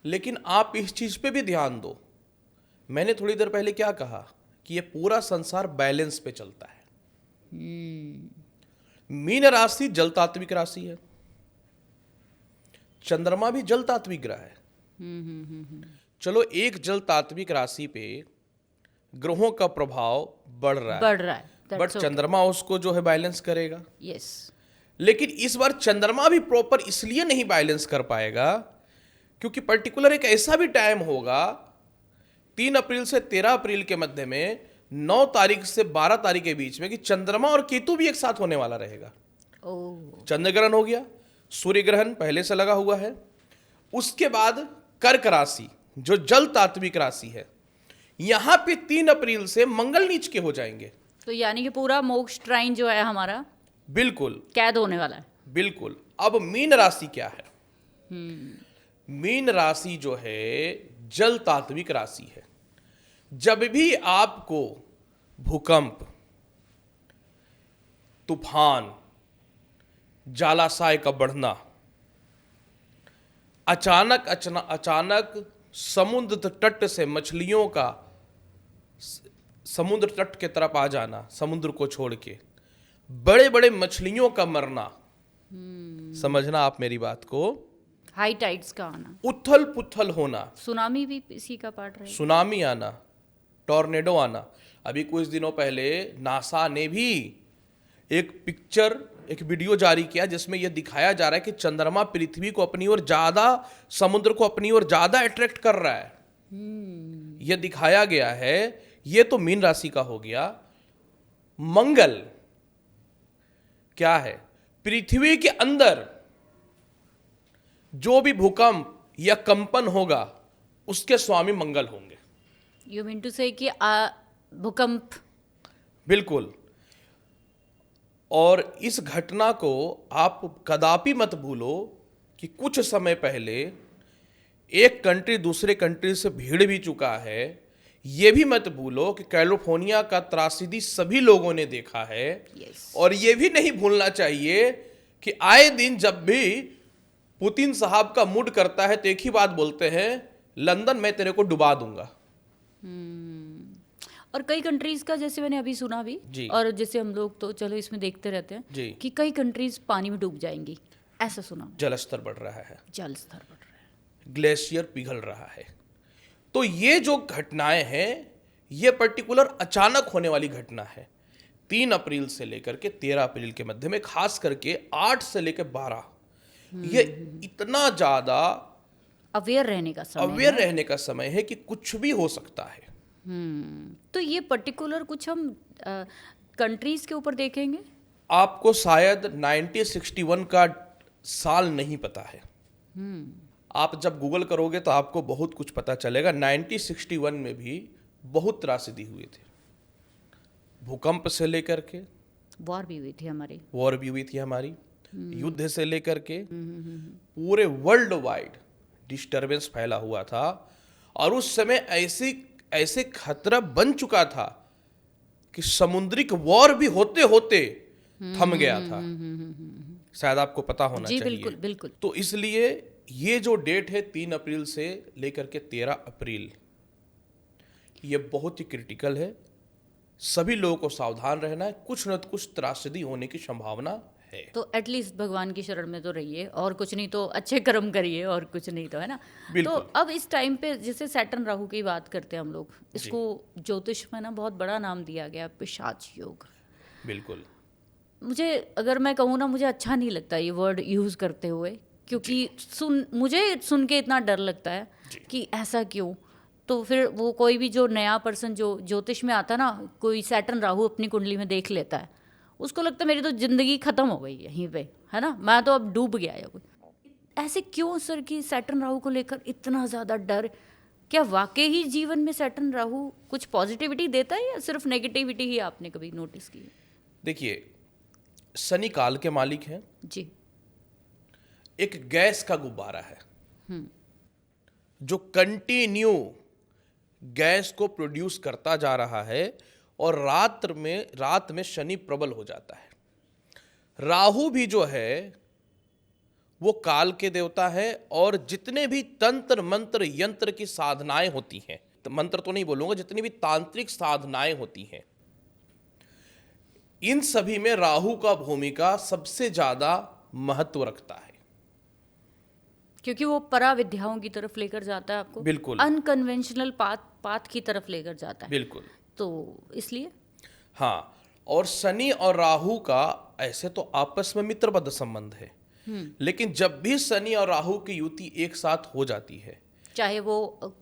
लेकिन आप इस चीज पे भी ध्यान दो। मैंने थोड़ी देर पहले क्या कहा कि ये पूरा संसार बैलेंस पे चलता है। मीन राशि जल तात्विक राशि है, चंद्रमा भी जल तात्विक ग्रह है। चलो, एक जल तात्विक राशि पे ग्रहों का प्रभाव बढ़ रहा है, बट चंद्रमा उसको जो है बैलेंस करेगा। यस। लेकिन इस बार चंद्रमा भी प्रॉपर इसलिए नहीं बैलेंस कर पाएगा क्योंकि पर्टिकुलर एक ऐसा भी टाइम होगा 3 अप्रैल से 13 अप्रैल के मध्य में, 9 तारीख से 12 तारीख के बीच में, कि चंद्रमा और केतु भी एक साथ होने वाला रहेगा। चंद्र ग्रहण हो गया, सूर्य ग्रहण पहले से लगा हुआ है। उसके बाद कर्क राशि जो जल तात्विक राशि है, यहां पे 3 अप्रैल से मंगल नीच के हो जाएंगे। तो यानी कि पूरा मोक्ष ट्राइन जो है हमारा बिल्कुल कैद होने वाला है। बिल्कुल। अब मीन राशि क्या है? मीन राशि जो है जल तात्विक राशि है। जब भी आपको भूकंप, तूफान, जालाशाय का बढ़ना, अचानक समुद्र तट से मछलियों का समुद्र तट के तरफ आ जाना, समुद्र को छोड़ के बड़े बड़े मछलियों का मरना, समझना आप मेरी बात को, हाई टाइड्स का आना, उथल पुथल होना, सुनामी भी इसी का पार्ट रहेगा। सुनामी आना, टॉर्नेडो आना। अभी कुछ दिनों पहले नासा ने भी एक वीडियो जारी किया जिसमें यह दिखाया जा रहा है कि चंद्रमा पृथ्वी को अपनी ओर ज्यादा, समुद्र को अपनी ओर ज्यादा अट्रैक्ट कर रहा है। यह दिखाया गया है। यह तो मीन राशि का हो गया। मंगल क्या है? पृथ्वी के अंदर जो भी भूकंप या कंपन होगा उसके स्वामी मंगल होंगे। यू मीन टू से कि भूकंप? बिल्कुल। और इस घटना को आप कदापि मत भूलो कि कुछ समय पहले एक कंट्री दूसरे कंट्री से भिड़ भी चुका है। यह भी मत भूलो कि कैलिफोर्निया का त्रासदी सभी लोगों ने देखा है। और यह भी नहीं भूलना चाहिए कि आए दिन जब भी पुतिन साहब का मूड करता है तो एक ही बात बोलते हैं, लंदन मैं तेरे को डुबा दूंगा। और कई कंट्रीज का, जैसे मैंने अभी सुना भी, और जैसे हम लोग तो चलो इसमें देखते रहते हैं कि कई कंट्रीज पानी में डूब जाएंगी, ऐसा सुना। जलस्तर बढ़ रहा है, ग्लेशियर पिघल रहा है। तो ये जो घटनाएं हैं ये पर्टिकुलर अचानक होने वाली घटना है। 3 अप्रैल से लेकर के 13 अप्रैल के मध्य में, खास करके 8 से लेकर 12, ये इतना ज्यादा अवेयर रहने का समय है कि कुछ भी हो सकता है। तो ये पर्टिकुलर कुछ हम कंट्रीज के ऊपर देखेंगे। आपको शायद 1961 का साल नहीं पता है। आप जब गूगल करोगे तो आपको बहुत कुछ पता चलेगा। 1961 में भी बहुत त्रासदी हुए थे। भूकंप से लेकर के, वॉर भी हुई थी हमारी। वॉर भी हुई थी हमारी, युद्ध से लेकर के पूरे वर्ल्ड वाइड डिस्टरबेंस फैला हुआ था। और उस समय ऐसे ऐसे खतरा बन चुका था कि समुद्रिक वॉर भी होते होते थम गया था। शायद आपको पता होना जी चाहिए। बिल्कुल बिल्कुल। तो इसलिए ये जो डेट है 3 अप्रैल से लेकर के 13 अप्रैल, ये बहुत ही क्रिटिकल है। सभी लोगों को सावधान रहना है, कुछ न कुछ त्रासदी होने की संभावना है। तो एटलीस्ट भगवान की शरण में तो रहिए, और कुछ नहीं तो अच्छे कर्म करिए, और कुछ नहीं तो, है ना। तो बिल्कुल। अब इस टाइम पे जैसे सैटर्न राहु की बात करते हैं हम लोग, इसको ज्योतिष में ना बहुत बड़ा नाम दिया गया, पिशाच योग। बिल्कुल। मुझे अगर मैं कहूँ ना, मुझे अच्छा नहीं लगता ये वर्ड यूज़ करते हुए, क्योंकि मुझे सुन के इतना डर लगता है कि ऐसा क्यों। तो फिर वो कोई भी जो नया पर्सन जो ज्योतिष में आता ना, कोई सैटर्न राहु अपनी कुंडली में देख लेता है, उसको लगता है मेरी तो ज़िंदगी ख़त्म हो गई यहीं पे, है ना, मैं तो अब डूब गया या कोई। ऐसे क्यों सर कि सैटर्न राहु को लेकर इतना ज़्यादा डर? क्या वाकई ही जीवन में सैटर्न राहु कुछ पॉजिटिविटी देता है, या सिर्फ नेगेटिविटी ही आपने कभी नोटिस की? देखिए, शनि काल के मालिक हैं, जी। एक गैस का गुब्बारा है जो कंटिन्यू गैस को प्रोड्यूस करता जा रहा है, और रात में शनि प्रबल हो जाता है। राहु भी जो है वो काल के देवता है, और जितने भी तंत्र मंत्र यंत्र की साधनाएं होती हैं, तो मंत्र तो नहीं बोलूंगा, जितनी भी तांत्रिक साधनाएं होती हैं, इन सभी में राहु का भूमिका सबसे ज्यादा महत्व रखता है, क्योंकि वो परा विद्याओं की तरफ लेकर जाता है आपको। बिल्कुल। अनकन्वेंशनल पाथ की तरफ लेकर जाता है। बिल्कुल। तो इसलिए हाँ, और शनि और राहु का ऐसे तो आपस में मित्रबद्ध संबंध है, लेकिन जब भी शनि और राहु की युति एक साथ हो जाती है, चाहे वो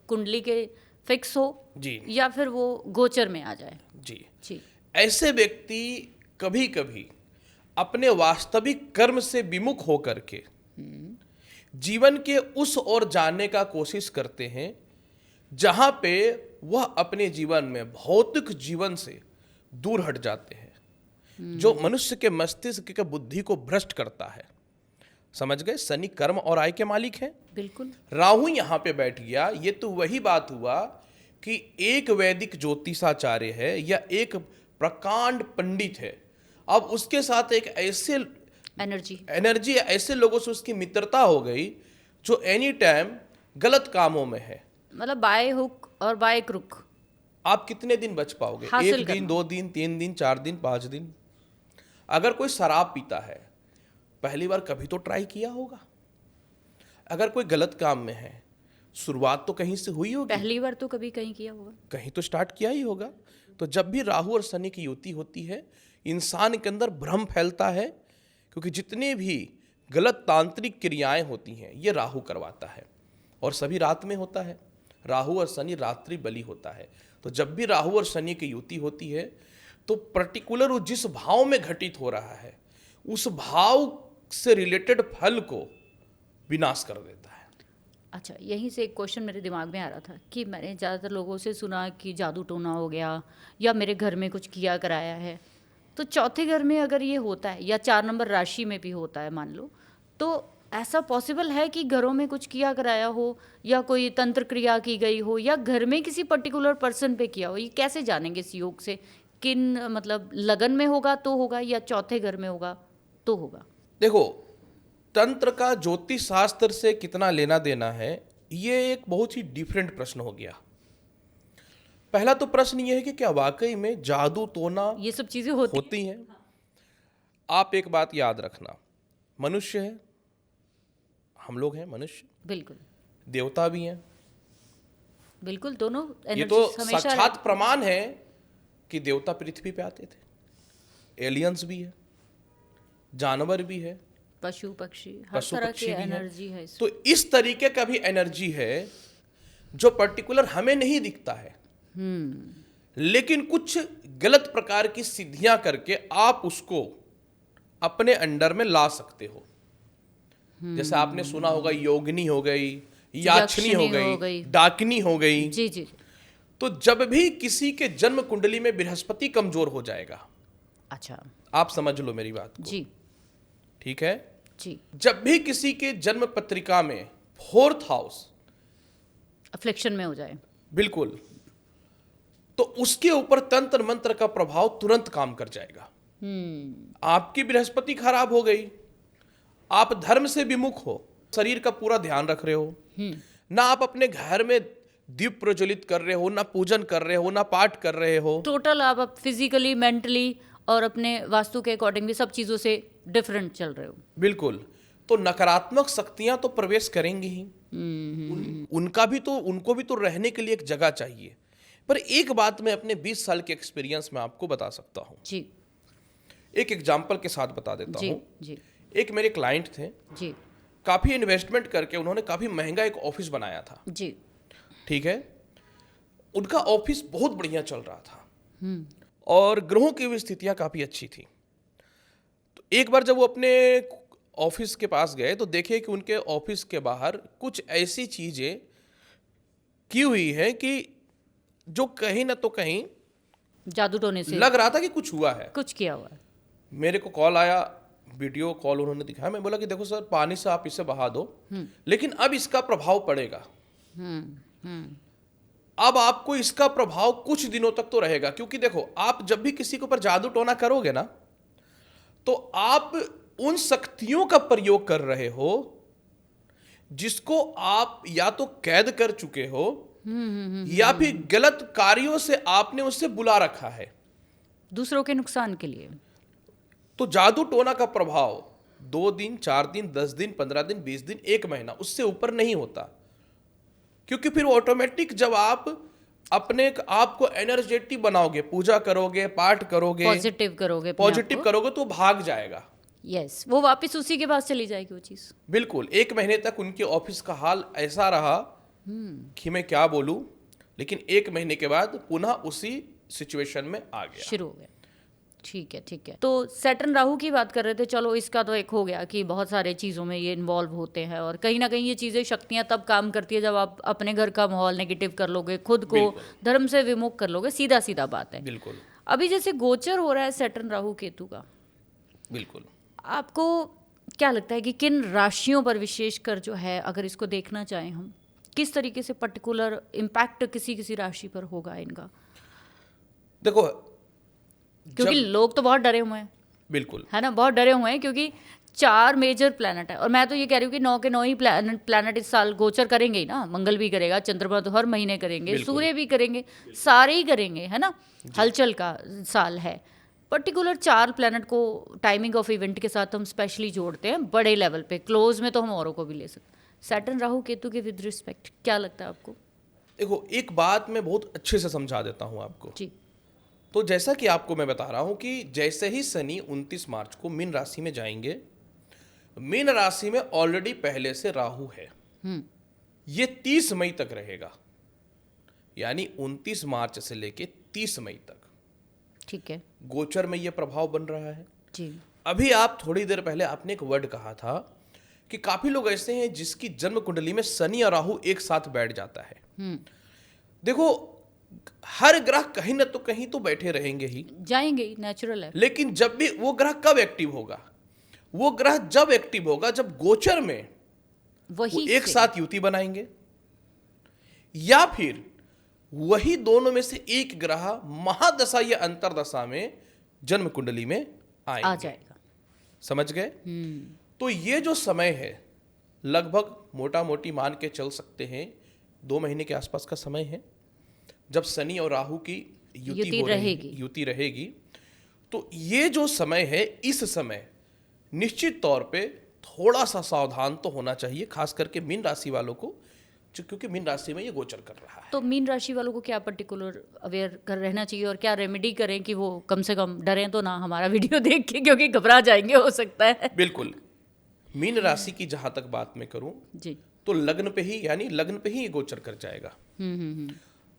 कुंडली के फिक्स हो जी या फिर वो गोचर में आ जाए, जी, जी, ऐसे व्यक्ति कभी कभी अपने वास्तविक कर्म से विमुख होकर के जीवन के उस ओर जाने का कोशिश करते हैं जहां पे वह अपने जीवन में भौतिक जीवन से दूर हट जाते हैं, जो मनुष्य के मस्तिष्क के बुद्धि को भ्रष्ट करता है। समझ गए? शनि कर्म और आय के मालिक हैं। बिल्कुल। राहु यहां पे बैठ गया, ये तो वही बात हुआ कि एक वैदिक ज्योतिषाचार्य है या एक प्रकांड पंडित है, अब उसके साथ एक ऐसे एनर्जी ऐसे लोगों से उसकी मित्रता हो गई जो एनी टाइम गलत कामों में है। मतलब बाय हुक और बाय क्रुक आप कितने दिन बच पाओगे? एक दिन, 2 दिन, 3 दिन, 4 दिन, 5 दिन। अगर कोई शराब पीता है, पहली बार कभी तो ट्राई किया होगा। अगर कोई गलत काम में है, शुरुआत तो कहीं से हुई होगी, पहली बार तो कभी कहीं किया होगा, कहीं तो स्टार्ट किया ही होगा। तो जब भी राहु और शनि की युति होती है, इंसान के अंदर भ्रम फैलता है, क्योंकि जितने भी गलत तांत्रिक क्रियाएं होती हैं ये राहु करवाता है, और सभी रात में होता है। राहु और शनि रात्रि बलि होता है। तो जब भी राहु और शनि की युति होती है तो पर्टिकुलर वो जिस भाव में घटित हो रहा है उस भाव से रिलेटेड फल को विनाश कर देता है। अच्छा, यहीं से एक क्वेश्चन मेरे दिमाग में आ रहा था कि मैंने ज़्यादातर लोगों से सुना कि जादू टोना हो गया या मेरे घर में कुछ किया कराया है, तो चौथे घर में अगर ये होता है या 4 नंबर राशि में भी होता है मान लो, तो ऐसा पॉसिबल है कि घरों में कुछ किया कराया हो या कोई तंत्र क्रिया की गई हो या घर में किसी पर्टिकुलर पर्सन पे किया हो? ये कैसे जानेंगे इस योग से? किन मतलब लगन में होगा तो होगा या चौथे घर में होगा तो होगा? देखो, तंत्र का ज्योतिष शास्त्र से कितना लेना देना है, ये एक बहुत ही डिफरेंट प्रश्न हो गया। पहला तो प्रश्न ये है कि क्या वाकई में जादू टोना ये सब चीजें होती हैं? आप एक बात याद रखना, मनुष्य है, हम लोग हैं मनुष्य, बिल्कुल, देवता भी हैं, बिल्कुल, दोनों ये तो साक्षात प्रमाण है कि देवता पृथ्वी पे आते थे। एलियंस भी है, जानवर भी है, पशु पक्षी, हर तरह की एनर्जी है। तो इस तरीके का भी एनर्जी है जो पर्टिकुलर हमें नहीं दिखता है, लेकिन कुछ गलत प्रकार की सिद्धियां करके आप उसको अपने अंडर में ला सकते हो। जैसे आपने सुना होगा योगिनी हो गई, याचनी हो गई, डाकिनी हो गई। जी जी। तो जब भी किसी के जन्म कुंडली में बृहस्पति कमजोर हो जाएगा, अच्छा आप समझ लो मेरी बात को, जी ठीक है, जी, जब भी किसी के जन्म पत्रिका में 4th हाउस अफ्लिक्शन में हो जाए, बिल्कुल, तो उसके ऊपर तंत्र मंत्र का प्रभाव तुरंत काम कर जाएगा। आपकी बृहस्पति खराब हो गई, आप धर्म से विमुख हो, शरीर का पूरा ध्यान रख रहे हो, ना आप अपने घर में दीप प्रज्वलित कर रहे हो, ना पूजन कर रहे हो, ना पाठ कर रहे हो, टोटल आप फिजिकली मेंटली और अपने वास्तु के अकॉर्डिंग भी सब चीज़ों से डिफरेंट चल रहे हो। बिल्कुल, तो नकारात्मक शक्तियां तो प्रवेश करेंगी ही। उनको भी तो रहने के लिए एक जगह चाहिए। पर एक बात मैं अपने 20 साल के एक्सपीरियंस में आपको बता सकता हूँ, जी एक एग्जाम्पल के साथ बता देता जी हूँ। जी एक मेरे क्लाइंट थे, जी काफी इन्वेस्टमेंट करके उन्होंने काफी महंगा एक ऑफिस बनाया था, जी, ठीक है, उनका ऑफिस बहुत बढ़िया चल रहा था और ग्रहों की भी स्थितियां काफी अच्छी थी। तो एक बार जब वो अपने ऑफिस के पास गए तो देखे कि उनके ऑफिस के बाहर कुछ ऐसी चीजें की हुई है कि जो कहीं ना तो कहीं जादू टोने से लग रहा था कि कुछ हुआ है। कुछ किया हुआ है। मेरे को कॉल आया, वीडियो कॉल उन्होंने दिखाया, मैं बोला कि देखो सर, पानी से आप इसे बहा दो, लेकिन अब इसका प्रभाव पड़ेगा। अब आपको इसका प्रभाव कुछ दिनों तक तो रहेगा, क्योंकि देखो, आप जब भी किसी के ऊपर जादू टोना करोगे ना, तो आप उन शक्तियों का प्रयोग कर रहे हो जिसको आप या तो कैद कर चुके हो या फिर गलत कार्यों से आपने उससे बुला रखा है, दूसरों के नुकसान के लिए। तो जादू टोना का प्रभाव 2 दिन, 4 दिन, 10 दिन, 15 दिन, 20 दिन, 1 महीना, उससे ऊपर नहीं होता। क्योंकि फिर ऑटोमेटिक जब आप अपने आप को एनर्जेटिक बनाओगे, पूजा करोगे, पाठ करोगे, पॉजिटिव करोगे, अपने आप पॉजिटिव को। करोगे, तो भाग जाएगा। यस, वो वापस उसी के पास चली जाएगी वो चीज़। बिल्कुल, 1 महीने तक उनके ऑफिस का हाल ऐसा रहा कि मैं क्या बोलूं, लेकिन 1 महीने के बाद पुनः उसी सिचुएशन में आ गया। शुरू हो गया। ठीक है ठीक है। तो सैटर्न राहु की बात कर रहे थे, चलो इसका तो एक हो गया कि बहुत सारे चीज़ों में ये इन्वॉल्व होते हैं और कहीं ना कहीं ये चीज़ें, शक्तियाँ तब काम करती है जब आप अपने घर का माहौल नेगेटिव कर लोगे, खुद को धर्म से विमुख कर लोगे, सीधा सीधा बात है। बिल्कुल अभी जैसे गोचर हो रहा है सैटर्न राहु केतु का, बिल्कुल। आपको क्या लगता है कि किन राशियों पर विशेषकर जो है, अगर इसको देखना चाहें हम, किस तरीके से पर्टिकुलर इम्पैक्ट किसी किसी राशि पर होगा इनका? देखो, क्योंकि लोग तो बहुत डरे हुए हैं, बिल्कुल है ना, बहुत डरे हुए हैं, क्योंकि 4 मेजर प्लैनेट है और मैं तो ये कह रही हूँ कि 9 के 9 ही प्लैनेट इस साल गोचर करेंगे ही ना। मंगल भी करेगा, चंद्रमा तो हर महीने करेंगे, सूर्य भी करेंगे, सारे ही करेंगे, है ना। हलचल का साल है। पर्टिकुलर 4 प्लैनेट को टाइमिंग ऑफ इवेंट के साथ हम स्पेशली जोड़ते हैं बड़े लेवल पे, क्लोज में तो हम औरों को भी ले सकते। सैटर्न राहु केतु के विद रिस्पेक्ट क्या लगता है आपको? देखो, एक बात मैं बहुत अच्छे से समझा देता हूं आपको। जी तो जैसा कि आपको मैं बता रहा हूं कि जैसे ही शनि 29 मार्च को मीन राशि में जाएंगे, मीन राशि में ऑलरेडी पहले से राहु है, ये 30 मई तक रहेगा, यानी 29 मार्च से लेके 30 मई तक ठीक है गोचर में ये प्रभाव बन रहा है। जी। अभी आप थोड़ी देर पहले आपने एक वर्ड कहा था कि काफी लोग ऐसे हैं जिसकी जन्म कुंडली में शनि और राहु एक साथ बैठ जाता है। देखो, हर ग्रह कहीं ना तो कहीं तो बैठे रहेंगे ही, जाएंगे ही, नेचुरल है। लेकिन जब भी वो ग्रह कब एक्टिव होगा, वो ग्रह जब एक्टिव होगा जब गोचर में वही वो एक साथ युति बनाएंगे, या फिर वही दोनों में से एक ग्रह महादशा या अंतरदशा में जन्म कुंडली में आ आएंगे। जाएगा। समझ गए? तो ये जो समय है, लगभग मोटा मोटी मान के चल सकते हैं 2 महीने के आसपास का समय है, जब शनि और राहु की युति रहेगी। तो ये जो समय है, इस समय निश्चित तौर पे थोड़ा सा सावधान तो होना चाहिए, खास करके मीन राशि वालों को, क्योंकि मीन राशि में ये गोचर कर रहा है। तो मीन राशि वालों को क्या पर्टिकुलर अवेयर कर रहना चाहिए और क्या रेमेडी करें कि वो कम से कम डरें तो ना हमारा वीडियो देख के, क्योंकि घबरा जाएंगे हो सकता है। बिल्कुल। मीन राशि की जहां तक बात मैं करूं जी, तो लग्न पे ही, यानी लग्न पे ही ये गोचर कर जाएगा।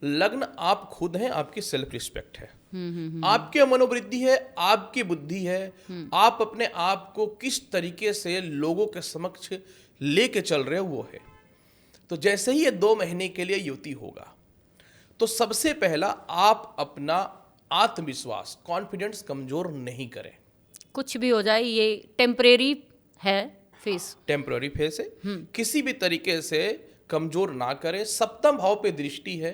लग्न आप खुद हैं, आपकी सेल्फ रिस्पेक्ट है, आपकी मनोवृद्धि है, आपकी बुद्धि है, आप अपने आप को किस तरीके से लोगों के समक्ष लेके चल रहे हो वो है। तो जैसे ही ये 2 महीने के लिए युति होगा, तो सबसे पहला आप अपना आत्मविश्वास, कॉन्फिडेंस कमजोर नहीं करें। कुछ भी हो जाए, ये टेम्परेरी है फेस। टेम्पररी फेस है, किसी भी तरीके से कमजोर ना करें। सप्तम भाव पे दृष्टि है,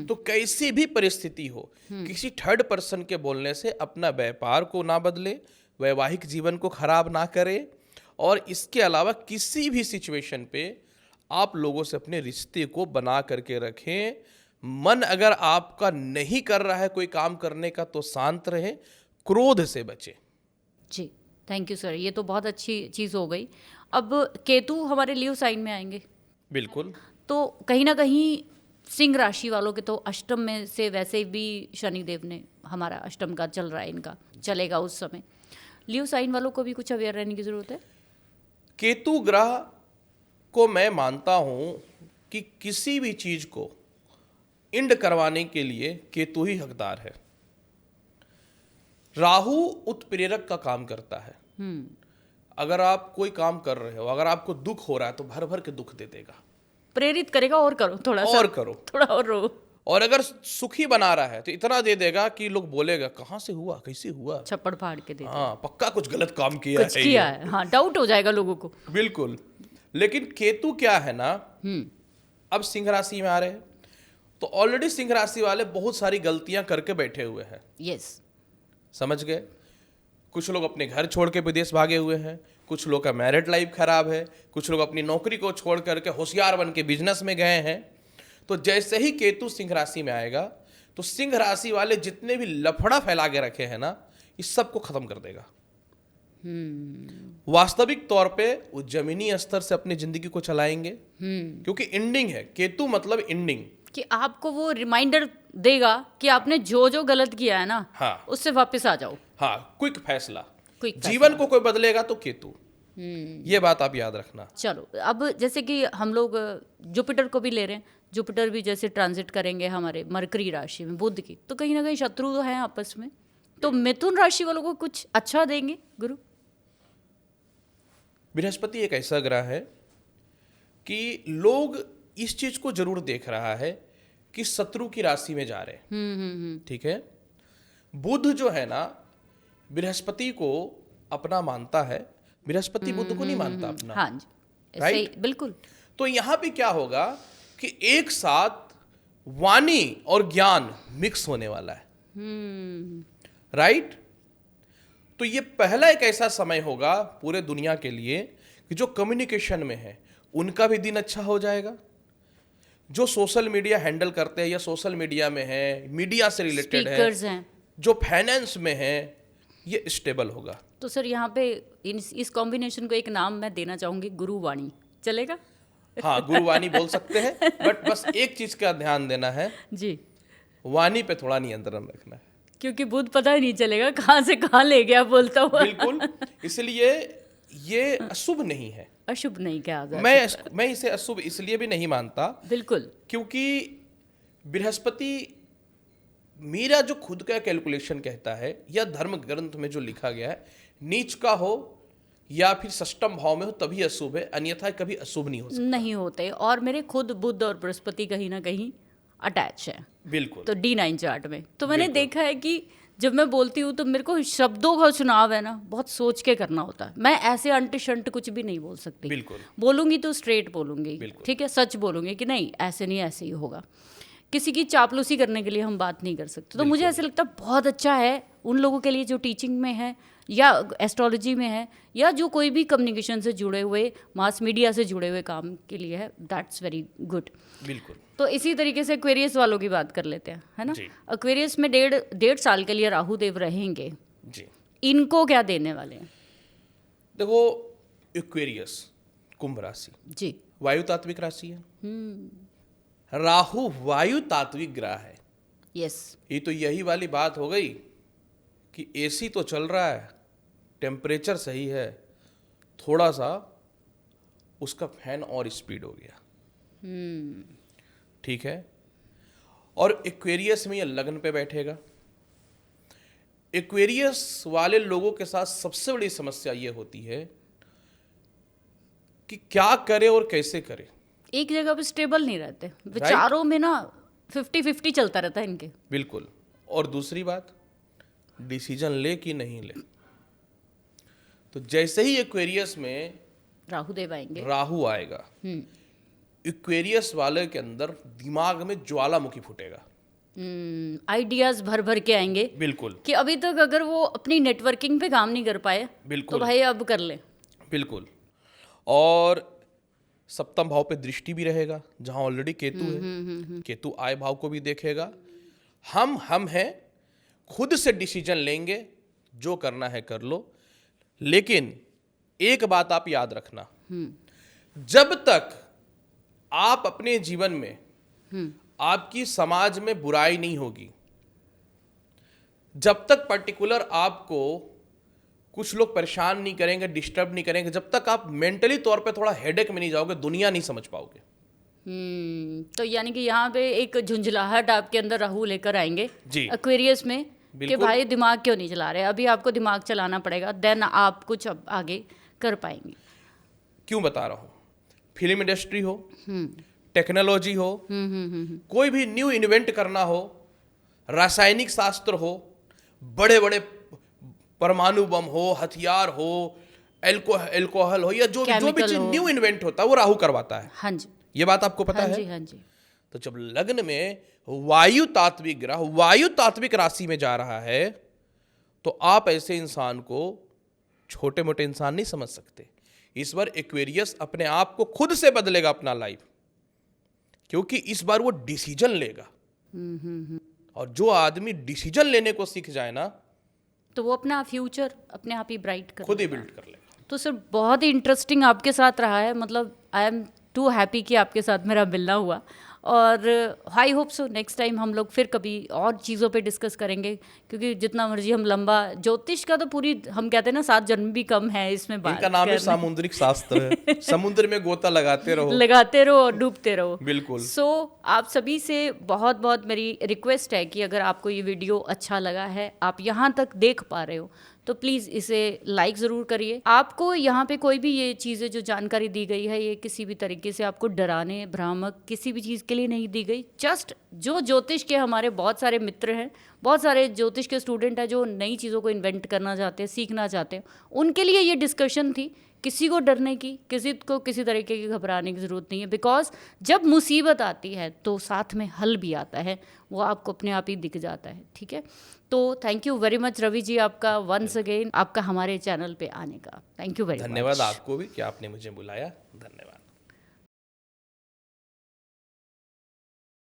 तो कैसी भी परिस्थिति हो, किसी थर्ड पर्सन के बोलने से अपना व्यापार को ना बदले, वैवाहिक जीवन को खराब ना करे, और इसके अलावा किसी भी सिचुएशन पे आप लोगों से अपने रिश्ते को बना करके रखें। मन अगर आपका नहीं कर रहा है कोई काम करने का तो शांत रहें, क्रोध से बचें। जी, थैंक यू सर, ये तो बहुत अच्छी चीज़ हो गई। अब केतु हमारे लीव साइन में आएंगे, बिल्कुल। तो कहीं ना कहीं सिंह राशि वालों के तो अष्टम में से वैसे भी शनिदेव ने, हमारा अष्टम का चल रहा है, इनका चलेगा उस समय। लीव साइन वालों को भी कुछ अवेयर रहने की ज़रूरत है। केतु ग्रह को मैं मानता हूं कि किसी भी चीज को इंड करवाने के लिए केतु ही हकदार है। राहु उत्प्रेरक का काम करता है। अगर आप कोई काम कर रहे हो, अगर आपको दुख हो रहा है तो भर भर के दुख दे देगा, प्रेरित करेगा और करो, थोड़ा सा और करो, थोड़ा और रो। और अगर सुखी बना रहा है तो इतना दे देगा कि लोग बोलेगा कहाँ से हुआ, कैसे हुआ, छप्पड़ फाड़ के दे दे। हाँ पक्का कुछ गलत काम किया कुछ है किया ये। है, हाँ, डाउट हो जाएगा लोगों को। बिल्कुल। लेकिन केतु क्या है ना, अब सिंह राशि में आ रहे हैं तो ऑलरेडी सिंह राशि वाले बहुत सारी गलतियां करके बैठे हुए हैं। यस, समझ गए। कुछ लोग अपने घर छोड़ के विदेश भागे हुए हैं, कुछ लोग का मैरिड लाइफ खराब है, कुछ लोग अपनी नौकरी को छोड़ करके होशियार बन के बिजनेस में गए हैं। तो जैसे ही केतु सिंह राशि में आएगा तो सिंह राशि वाले जितने भी लफड़ा फैला के रखे हैं ना, इस सब को खत्म कर देगा। वास्तविक तौर पे वो जमीनी स्तर से अपनी जिंदगी को चलाएंगे, क्योंकि एंडिंग है। केतु मतलब एंडिंग, कि आपको वो रिमाइंडर देगा कि आपने जो जो गलत किया है ना, हाँ, उससे वापस आ जाओ। हाँ, क्विक फैसला। क्विक जीवन को कोई बदलेगा तो केतु, ये बात आप याद रखना। चलो, अब जैसे कि हम लोग जुपिटर को भी ले रहे हैं, जुपिटर भी जैसे ट्रांजिट करेंगे हमारे मरकरी राशि में बुध की, तो कहीं ना कहीं शत्रु तो हैं आपस में। तो मिथुन राशि वालों को कुछ अच्छा देंगे गुरु? बृहस्पति एक ऐसा ग्रह है कि लोग इस चीज को जरूर देख रहा है कि शत्रु की राशि में जा रहे हैं। ठीक है। बुध जो है ना, बृहस्पति को अपना मानता है, बृहस्पति बुध को नहीं मानता अपना। हाँ जी, Right? सही, बिल्कुल। तो यहां पे क्या होगा कि एक साथ वाणी और ज्ञान मिक्स होने वाला है। राइट। तो ये पहला एक ऐसा समय होगा पूरे दुनिया के लिए कि जो कम्युनिकेशन में है उनका भी दिन अच्छा हो जाएगा, जो सोशल मीडिया हैंडल करते हैं या सोशल मीडिया में है, मीडिया से रिलेटेड स्पीकर्स है, हैं, जो फाइनेंस में है, ये स्टेबल होगा। तो सर यहाँ पे इस कॉम्बिनेशन को एक नाम मैं देना चाहूंगी, गुरुवाणी, चलेगा? हाँ, गुरुवाणी बोल सकते हैं, बट बस एक चीज का ध्यान देना है जी, वाणी पे थोड़ा नियंत्रण रखना है, क्योंकि बुध पता ही नहीं चलेगा कहाँ से कहाँ ले गया बोलता हुआ। बिल्कुल। इसलिए ये अशुभ नहीं है, अशुभ नहीं कहा जा सकता। मैं इसे अशुभ इसलिए भी नहीं मानता, बिल्कुल, क्योंकि बृहस्पति, मेरा जो खुद का कैलकुलेशन कहता है या धर्म ग्रंथ में जो लिखा गया है, नीच का हो या फिर षष्टम भाव में हो तभी अशुभ है, अन्यथा कभी अशुभ नहीं हो सकता। नहीं होते। और मेरे खुद बुध और बृहस्पति कहीं ना कहीं अटैच है, बिल्कुल। तो D9 चार्ट में। तो मैंने देखा है कि जब मैं बोलती हूँ तो मेरे को शब्दों का चुनाव है ना, बहुत सोच के करना होता है। मैं ऐसे अंट शंट कुछ भी नहीं बोल सकती, बिल्कुल। बोलूंगी तो स्ट्रेट बोलूंगी, बिल्कुल। ठीक है, सच बोलूंगी कि नहीं ऐसे नहीं, ऐसे ही होगा। किसी की चापलूसी करने के लिए हम बात नहीं कर सकते। तो मुझे ऐसे लगता है बहुत अच्छा है उन लोगों के लिए जो टीचिंग में है या एस्ट्रोलॉजी में है या जो कोई भी कम्युनिकेशन से जुड़े हुए, मास मीडिया से जुड़े हुए काम के लिए है। That's very good. बिल्कुल। तो इसी तरीके से एक्वेरियस वालों की बात कर लेते हैं, है ना। जी। एक्वेरियस में डेढ़ साल के लिए राहु देव रहेंगे, जी। इनको क्या देने वाले हैं? देखो, एक्वेरियस कुंभ राशि जी, वायु तात्विक राशि है। राहु वायु तात्विक ग्रह है। यस, ये तो यही वाली बात हो गई कि एसी तो चल रहा है, टेम्परेचर सही है, थोड़ा सा उसका फैन और स्पीड हो गया। ठीक है। और एक्वेरियस में ये लगन पे बैठेगा। एक्वेरियस वाले लोगों के साथ सबसे बड़ी समस्या ये होती है कि क्या करे और कैसे करे। एक जगह पे स्टेबल नहीं रहते, विचारों में ना 50-50 चलता रहता है इनके। बिल्कुल। और दूसरी बात, डिसीजन ले कि नहीं ले। तो जैसे ही एक्वेरियस में राहु देव आएंगे। राहु आएगा, एक्वेरियस वाले के अंदर दिमाग में ज्वालामुखी फूटेगा। आइडियाज भर भर के आएंगे। बिल्कुल। कि अभी तक अगर वो अपनी नेटवर्किंग पे काम नहीं कर पाए, बिल्कुल, तो भाई अब कर ले। बिल्कुल। और सप्तम भाव पे दृष्टि भी रहेगा, जहां ऑलरेडी केतु है। केतु आय भाव को भी देखेगा। हम हैं, खुद से डिसीजन लेंगे, जो करना है कर लो। लेकिन एक बात आप याद रखना, जब तक आप अपने जीवन में आपकी समाज में बुराई नहीं होगी, जब तक पर्टिकुलर आपको कुछ लोग परेशान नहीं करेंगे, डिस्टर्ब नहीं करेंगे, जब तक आप मेंटली तौर पे थोड़ा हेडेक में नहीं जाओगे, दुनिया नहीं समझ पाओगे। तो यानी कि यहाँ पे एक झुंझलाहट आपके अंदर राहु लेकर आएंगे जी। एक्वेरियस में, कि बिल्कुल। भाई दिमाग क्यों नहीं चला रहे, अभी आपको दिमाग चलाना पड़ेगा, देन आप कुछ अब आगे कर पाएंगे। क्यों बता रहा हूं? फिल्म इंडस्ट्री हो, टेक्नोलॉजी हो, कोई भी न्यू इन्वेंट करना हो, रासायनिक शास्त्र हो, बड़े बड़े परमाणु बम हो, हथियार हो, एल्कोहल हो, या जो भी Chemical चीज हो। न्यू इन्वेंट होता है वो राहु करवाता है। हाँ जी, ये बात आपको पता हाँ है? जी, हाँ जी। तो जब लग्न में वायु तात्विक ग्रह वायु तात्विक राशि में जा रहा है, तो आप ऐसे इंसान को छोटे मोटे इंसान नहीं समझ सकते। इस बार एक्वेरियस अपने आप को खुद से बदलेगा, अपना लाइफ, क्योंकि इस बार वो डिसीजन लेगा। और जो आदमी डिसीजन लेने को सीख जाए ना, तो वो अपना फ्यूचर अपने आप ही ब्राइट कर खुद ही बिल्ड कर लेगा। तो सर बहुत ही इंटरेस्टिंग आपके साथ रहा है, मतलब आई एम टू हैप्पी कि आपके साथ मेरा मिलना हुआ। और I hope so next time हम लोग फिर कभी और चीज़ों पे डिस्कस करेंगे, क्योंकि जितना मर्जी हम लंबा, ज्योतिष का तो पूरी, हम कहते हैं ना 7 जन्म भी कम है इसमें बात इनका नाम है सामुद्रिक शास्त्र है। समुद्र में गोता लगाते रहो और डूबते रहो। बिल्कुल। सो आप सभी से बहुत बहुत मेरी रिक्वेस्ट है कि अगर आपको ये वीडियो अच्छा लगा है, आप यहाँ तक देख पा रहे हो, तो प्लीज़ इसे लाइक ज़रूर करिए। आपको यहाँ पे कोई भी ये चीज़ें जो जानकारी दी गई है, ये किसी भी तरीके से आपको डराने, भ्रामक किसी भी चीज़ के लिए नहीं दी गई। जस्ट जो ज्योतिष के हमारे बहुत सारे मित्र हैं, बहुत सारे ज्योतिष के स्टूडेंट हैं जो नई चीज़ों को इन्वेंट करना चाहते हैं, सीखना चाहते हैं, उनके लिए ये डिस्कशन थी। किसी को डरने की, किसी को किसी तरीके की घबराने की ज़रूरत नहीं है, बिकॉज जब मुसीबत आती है तो साथ में हल भी आता है, वो आपको अपने आप ही दिख जाता है। ठीक है, तो thank you very much Ravi ji, आपका वंस अगेन आपका हमारे चैनल पे आने का थैंक यू वेरी मच। धन्यवाद आपको भी कि आपने मुझे बुलाया। धन्यवाद।